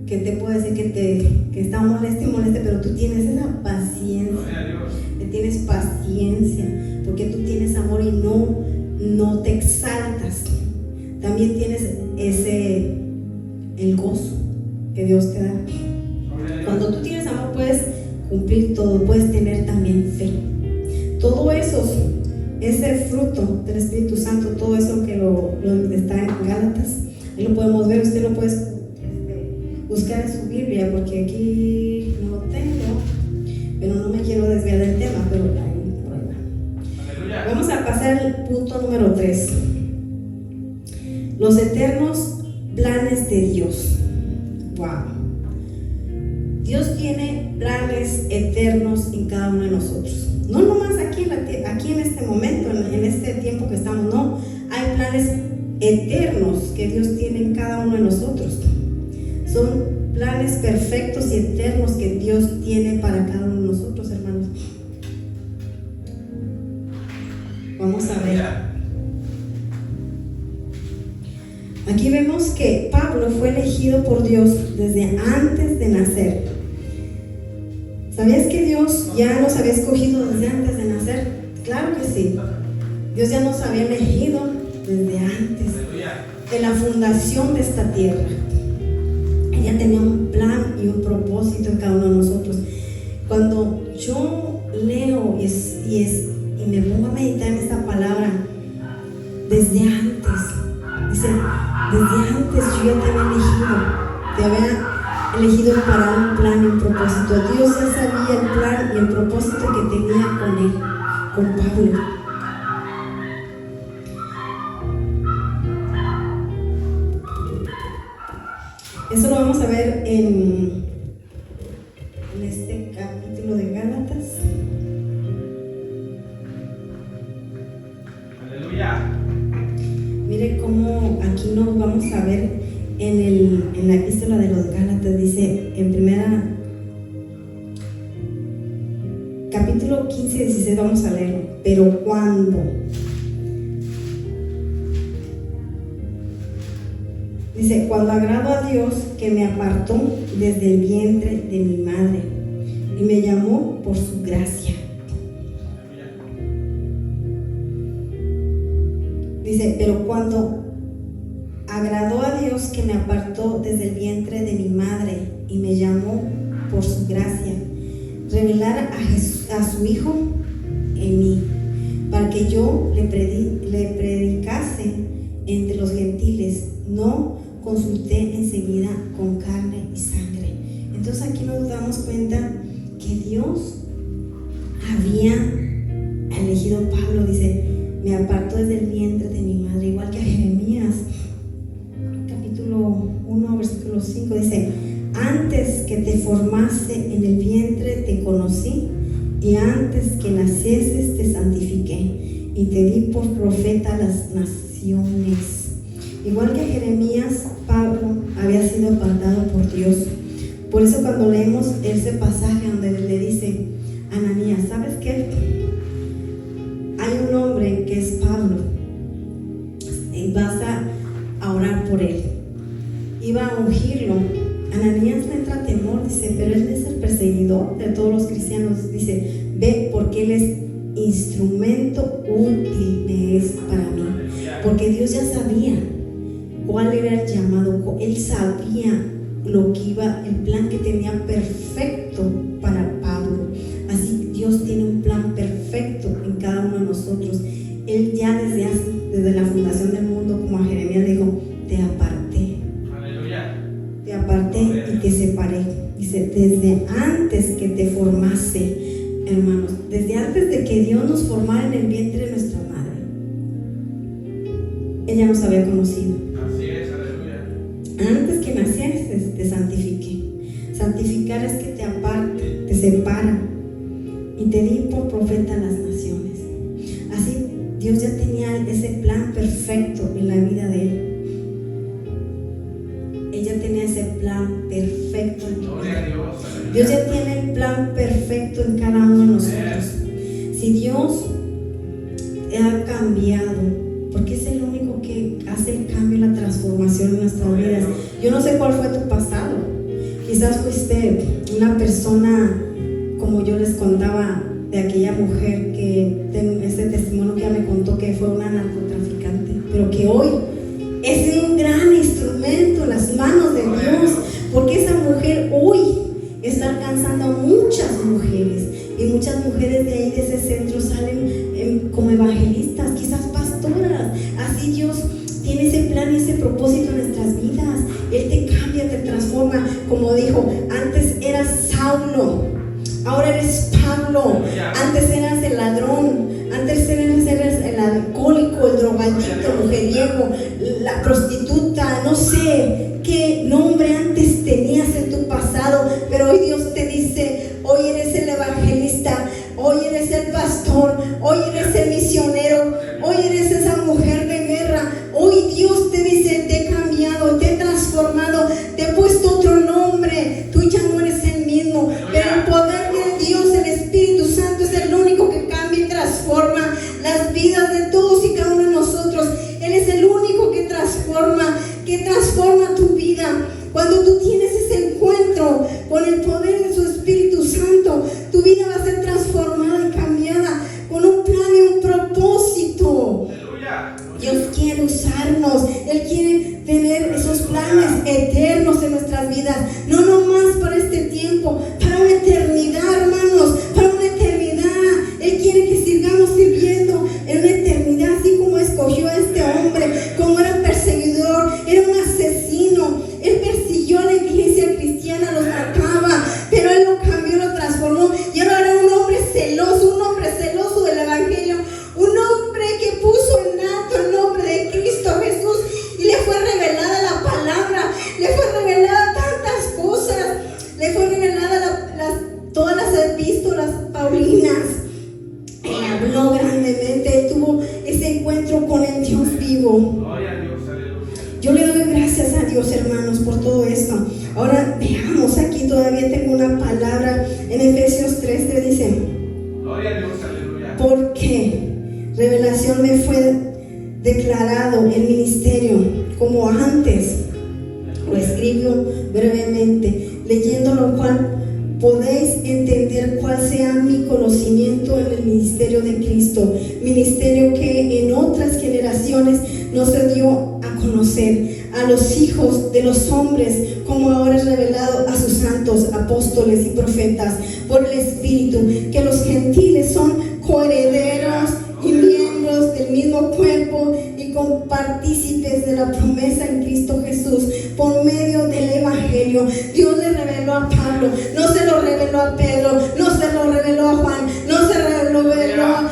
que te puede decir que está moleste, pero tú tienes esa paciencia. Gloria a Dios. Que tienes paciencia, porque tú tienes amor y no te exaltas. También tienes el gozo que Dios te da. Cuando tú tienes amor, puedes cumplir todo, puedes tener también fe. Todo eso, ese fruto del Espíritu Santo, todo eso que lo está en Gálatas, ahí lo podemos ver. Usted lo puede buscar en su Biblia, porque aquí no lo tengo, pero no me quiero desviar del tema, pero ahí va. Vamos a pasar al punto número 3. Los eternos planes de Dios. Wow. Dios tiene planes eternos en cada uno de nosotros. No nomás aquí en este momento, en este tiempo que estamos, no. Hay planes eternos que Dios tiene en cada uno de nosotros. Son planes perfectos y eternos que Dios tiene para cada uno de nosotros, hermanos. Vamos a ver. Aquí vemos que Pablo fue elegido por Dios desde antes de nacer. ¿Sabías que Dios ya nos había escogido desde antes de nacer? Claro que sí. Dios ya nos había elegido desde antes de la fundación de esta tierra. Ella tenía un plan y un propósito en cada uno de nosotros. Cuando yo leo y me pongo a meditar en esta palabra, desde antes, Dice, desde antes yo ya te había elegido para un plan y un propósito. Dios ya sabía el plan y el propósito que tenía con él, con Pablo. Eso lo vamos a ver en este capítulo de Gálatas. Aleluya. Mire cómo aquí nos vamos a ver en la epístola de los Gálatas. Dice en primera capítulo 15 y 16, vamos a leerlo. Pero cuando dice, cuando agradó a Dios que me apartó desde el vientre de mi madre y me llamó por su gracia. Dice, pero cuando agradó a Dios que me apartó desde el vientre de mi madre y me llamó por su gracia, revelar a su Hijo en mí, para que yo le predicase entre los gentiles, no consulté enseguida con carne y sangre. Entonces aquí nos damos cuenta que Dios había elegido a Pablo. Dice, me apartó desde el vientre de mi madre, igual que a Jeremías capítulo 1 versículo 5 dice, antes que te formase en el vientre te conocí, y antes que nacieses te santifiqué y te di por profeta a las naciones. Igual que Jeremías, Pablo había sido apartado por Dios. Por eso cuando leemos ese pasaje donde le dice a Ananías, ¿sabes qué? Hay un hombre que es Pablo y vas a orar por él. Iba a ungirlo. Ananías le entra temor, dice, pero él es el perseguidor de todos los cristianos. Dice, ve, porque él es instrumento útil me es para mí. Porque Dios ya sabía cuál era el llamado. Él sabía lo que iba, el plan que tenía perfecto para Pablo. Así Dios tiene un plan perfecto en cada uno de nosotros. Él ya desde la fundación del mundo, como a Jeremías le dijo, te aparté. Aleluya. Te aparté y te separé. Dice, desde antes que te formase, hermanos, desde antes de que Dios nos formara en el vientre de nuestra madre, ella nos había conocido. Así es, aleluya. Antes que nacieses te santifiqué. Santificar es que te aparte, te separa y te di por profeta a las naciones. Así Dios ya tenía ese plan perfecto en la vida de él. Ella tenía ese plan perfecto en tu vida. Dios ya tiene el plan perfecto en cada uno de nosotros. Si Dios ha cambiado, porque es el único que hace el cambio y la transformación en nuestras vidas. Yo no sé cuál fue tu pasado. Quizás fuiste una persona, como yo les contaba de aquella mujer que ese testimonio que ella me contó, que fue una narcotraficante, pero que hoy es un gran instrumento en las manos de Dios, porque esa mujer hoy está alcanzando a muchas mujeres, y muchas mujeres de ahí, de ese centro, salen como evangelistas, quizás pastoras. Así Dios tiene ese plan y ese propósito en nuestras vidas. Él te cambia, te transforma. Como dijo, antes eras Saulo, ahora eres Pablo. Antes eras el ladrón, antes eras el alcohólico, el drogadicto, el mujeriego, la prostituta, no sé qué nombre antes tenías en tu pasado, pero hoy Dios te dice, hoy eres el evangelista, hoy eres el pastor, hoy eres el misionero, hoy eres esa mujer de guerra. Hoy Dios te dice, te he cambiado, te he transformado, te he puesto otro nombre. Tú ya no eres el mismo, pero el poder de Dios, el Espíritu Santo, es el único que cambia y transforma las vidas de todos y cada uno de nosotros. Él es el único que transforma tu vida. Cuando tú tienes ese encuentro con el poder de su Espíritu Santo, tu vida va a ser transformada y cambiada con un plan y un propósito. Dios quiere usarnos, Él quiere tener esos planes eternos en nuestras vidas, no nomás para este tiempo, para una eternidad, hermanos, para una eternidad. Él quiere que sigamos sirviendo en una eternidad, así como escogió a este hombre, como era perseguidor gracias a Dios, hermanos, por todo esto. Ahora veamos, aquí todavía tengo una palabra en Efesios 13, dice: Gloria a Dios, aleluya. porque revelación me fue declarado el ministerio, como antes lo escribo brevemente, leyendo lo cual podéis entender cuál sea mi conocimiento en el ministerio de Cristo, ministerio que en otras generaciones no se dio a conocer a los hijos de los hombres, como ahora es revelado a sus santos apóstoles y profetas por el Espíritu, que los gentiles son coherederos y miembros del mismo cuerpo y compartícipes de la promesa en Cristo Jesús por medio del Evangelio. Dios le reveló a Pablo, no se lo reveló a Pedro, no se lo reveló a Juan, no se lo reveló a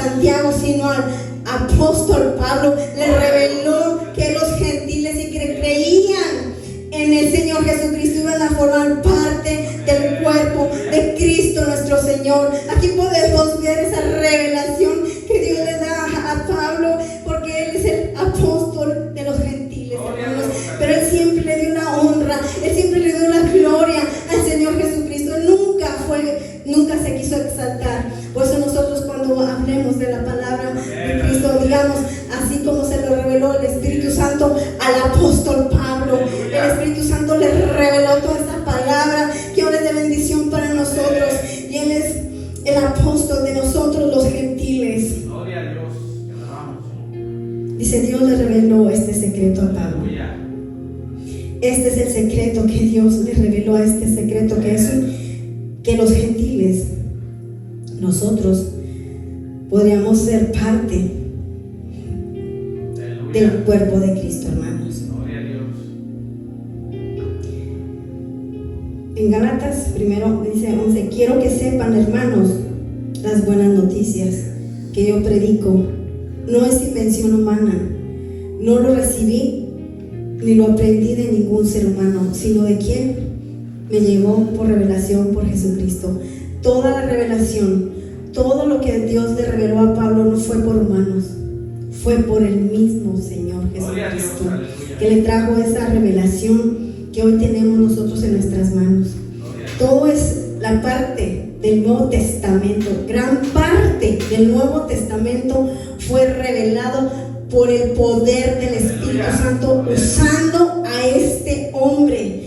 Santiago, sino al apóstol Pablo. Le reveló que los gentiles y que creían en el Señor Jesucristo iban a formar parte del cuerpo de Cristo nuestro Señor. Aquí podemos ver esa revelación que Dios le da a Pablo, porque él es el apóstol de los gentiles, hermanos. Pero él siempre le dio una honra, él siempre le dio una gloria al Señor Jesucristo. Nunca se quiso exaltar. Por eso nosotros, cuando hablemos de la palabra de Cristo, digamos así como se lo reveló el Espíritu Santo al apóstol Pablo. El Espíritu Santo le reveló toda esta palabra que ahora es de bendición para nosotros, y él es el apóstol de nosotros los gentiles. Gloria a Dios, te alabamos. Dice: Dios le reveló este secreto a Pablo. Aleluya. Este es el secreto que Dios le reveló, a este secreto que los gentiles, nosotros, podríamos ser parte del cuerpo de Cristo, hermanos. Gloria a Dios. En Gálatas primero dice 11: quiero que sepan, hermanos, las buenas noticias que yo predico no es invención humana, no lo recibí ni lo aprendí de ningún ser humano, sino de quien me llegó por revelación, por Jesucristo. Toda la revelación, todo lo que Dios le reveló a Pablo no fue por humanos, fue por el mismo Señor Jesucristo, que le trajo esa revelación que hoy tenemos nosotros en nuestras manos. Todo es la parte del Nuevo Testamento, gran parte del Nuevo Testamento fue revelado por el poder del Espíritu Santo, usando a este hombre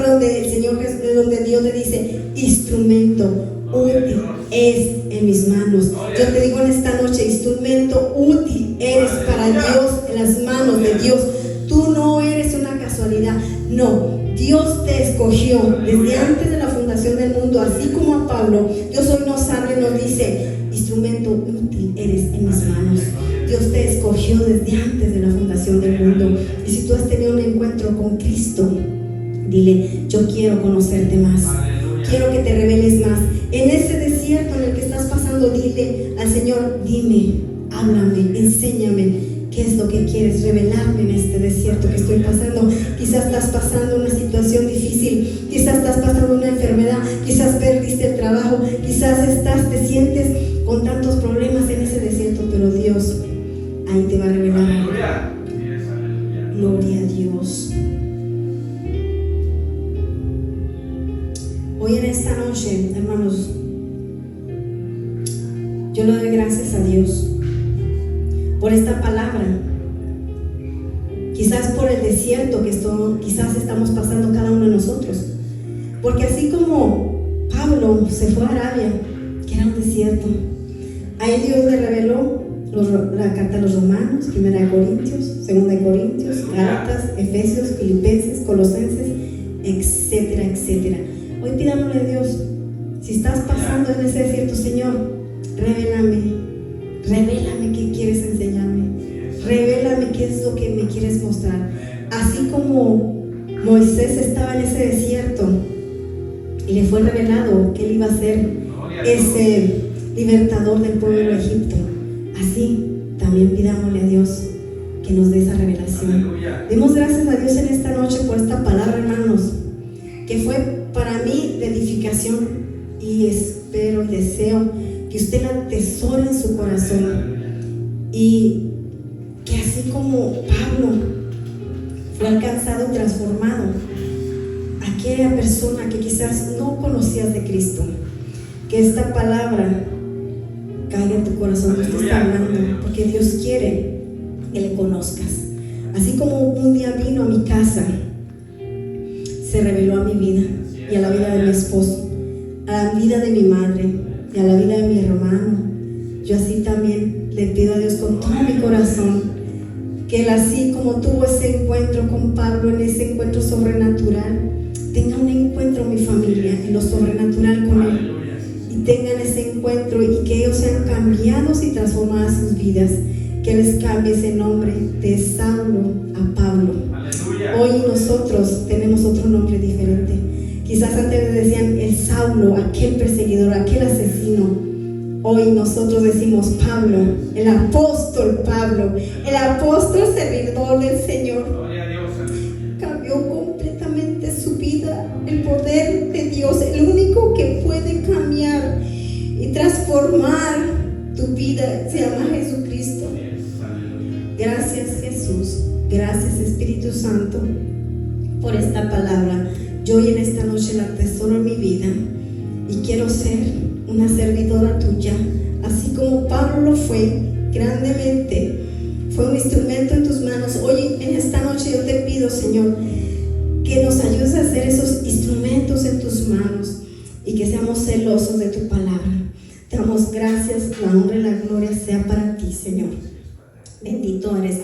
donde el Señor, donde Dios le dice: instrumento útil es en mis manos. Yo te digo en esta noche: instrumento útil eres para Dios, en las manos de Dios. Tú no eres una casualidad, no. Dios te escogió desde antes de la fundación del mundo, así como a Pablo. Dios hoy nos habla y nos dice: instrumento útil eres en mis manos. Dios te escogió desde antes de la fundación del mundo. Y si tú has tenido un encuentro con Cristo, dile: yo quiero conocerte más, quiero que te reveles más. En ese desierto en el que estás pasando, dile al Señor: dime, háblame, enséñame. ¿Qué es lo que quieres revelarme en este desierto que estoy pasando? Quizás estás pasando una situación difícil, quizás estás pasando una enfermedad, quizás perdiste el trabajo, quizás te sientes con tantos problemas en ese desierto, pero Dios ahí te va a revelar. Aleluya. Gloria a Dios. Hoy en esta noche, hermanos, yo le doy gracias a Dios por esta palabra. Quizás por el desierto que quizás estamos pasando cada uno de nosotros, porque así como Pablo se fue a Arabia, que era un desierto, ahí Dios le reveló la carta a los Romanos, 1 Corintios, 2 Corintios, Gálatas, Efesios, Filipenses, Colosenses, etcétera, etcétera. Hoy pidámosle a Dios: si estás pasando en ese desierto, Señor, revélame qué quieres enseñarme, revélame qué es lo que me quieres mostrar. Así como Moisés estaba en ese desierto y le fue revelado que él iba a ser ese libertador del pueblo de Egipto, así también pidámosle a Dios que nos dé esa revelación. Demos gracias a Dios en esta noche por esta palabra, hermanos, que fue para mí de edificación, y espero y deseo que usted la atesore en su corazón, y que así como Pablo lo ha alcanzado y transformado. Aquella persona que quizás no conocías de Cristo, que esta palabra caiga en tu corazón, que te está hablando, porque Dios quiere que le conozcas. Así como un día vino a mi casa, se reveló a mi vida y a la vida de mi esposo, a la vida de mi madre y a la vida de mi hermano. Yo así también le pido a Dios con todo mi corazón que Él, así como tuvo ese encuentro con Pablo, en ese encuentro sobrenatural, tenga un encuentro mi familia en lo sobrenatural con Él, y tengan ese encuentro y que ellos sean cambiados y transformadas sus vidas, que les cambie ese nombre de Saulo a Pablo. Aleluya. Hoy nosotros tenemos otro nombre diferente. Quizás antes le decían el Saulo, aquel perseguidor, aquel asesino. Hoy nosotros decimos Pablo, el apóstol Pablo, el apóstol servidor del Señor. Gloria a Dios. Cambió completamente su vida. El poder de Dios, el único que puede cambiar y transformar tu vida, se llama Jesucristo. Gracias, Jesús. Gracias, Espíritu Santo, por esta palabra. Yo hoy en esta noche la atesoro en mi vida y quiero ser una servidora tuya, así como Pablo lo fue grandemente. Fue un instrumento en tus manos. Hoy en esta noche yo te pido, Señor, que nos ayudes a ser esos instrumentos en tus manos y que seamos celosos de tu palabra. Te damos gracias, la honra y la gloria sea para ti, Señor. Bendito eres.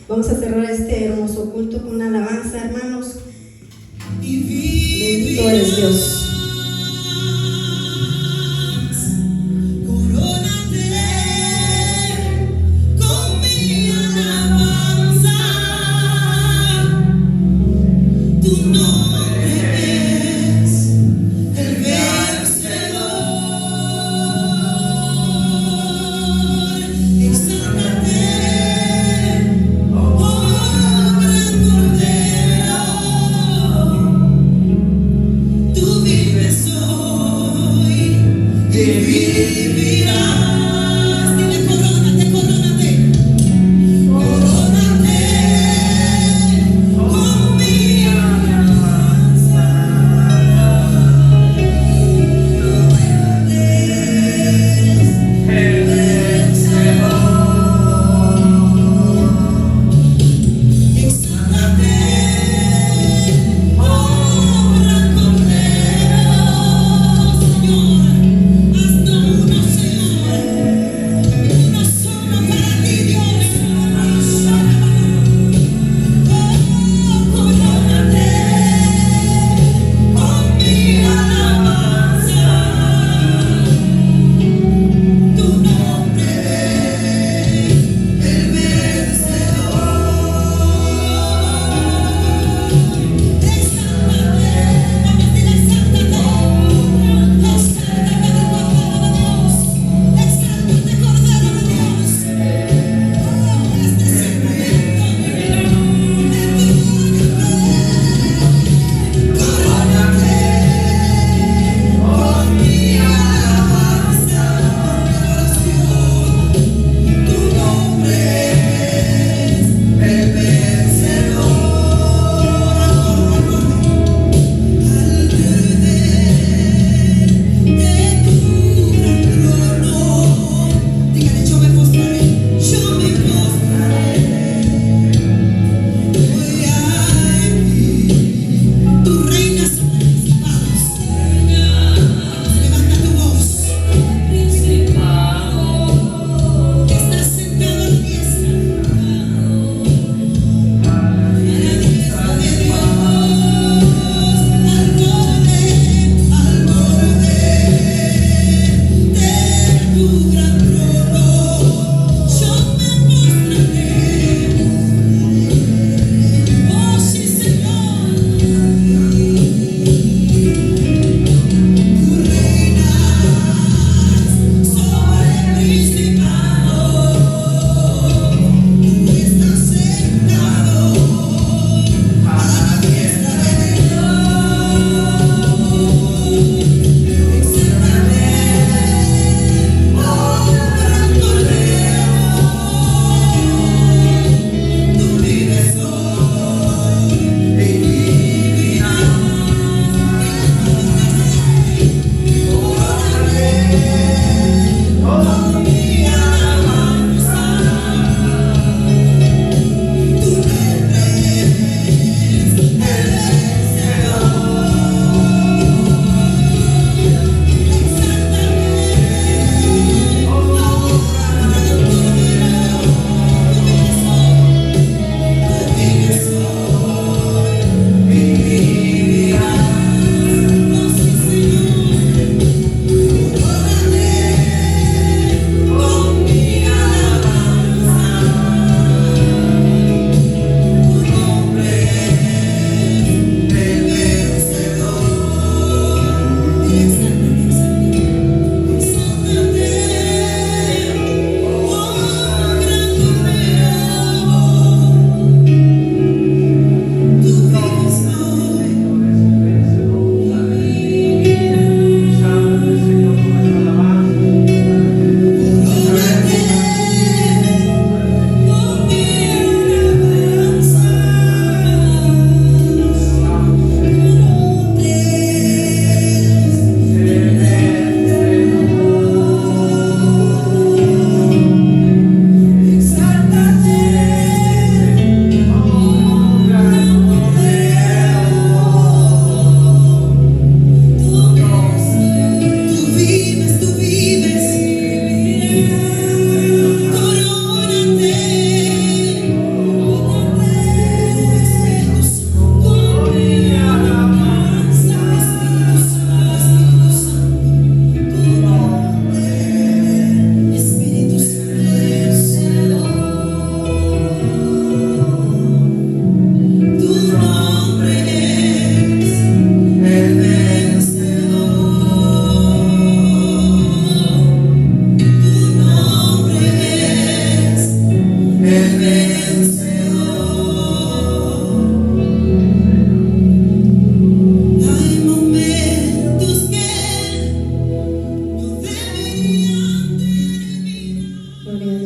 Vamos a cerrar este hermoso culto con una alabanza, hermanos. Bendito eres, Dios.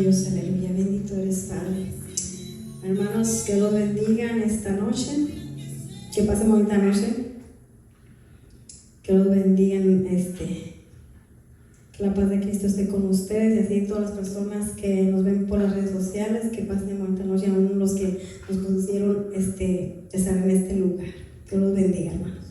Dios, aleluya. Bendito eres, Padre. Hermanos, que los bendigan esta noche. Que pasen bonita noche. Que los bendigan, que la paz de Cristo esté con ustedes y así todas las personas que nos ven por las redes sociales, que pasen bonita noche, aún los que nos pusieron estar en este lugar. Que los bendiga, hermanos.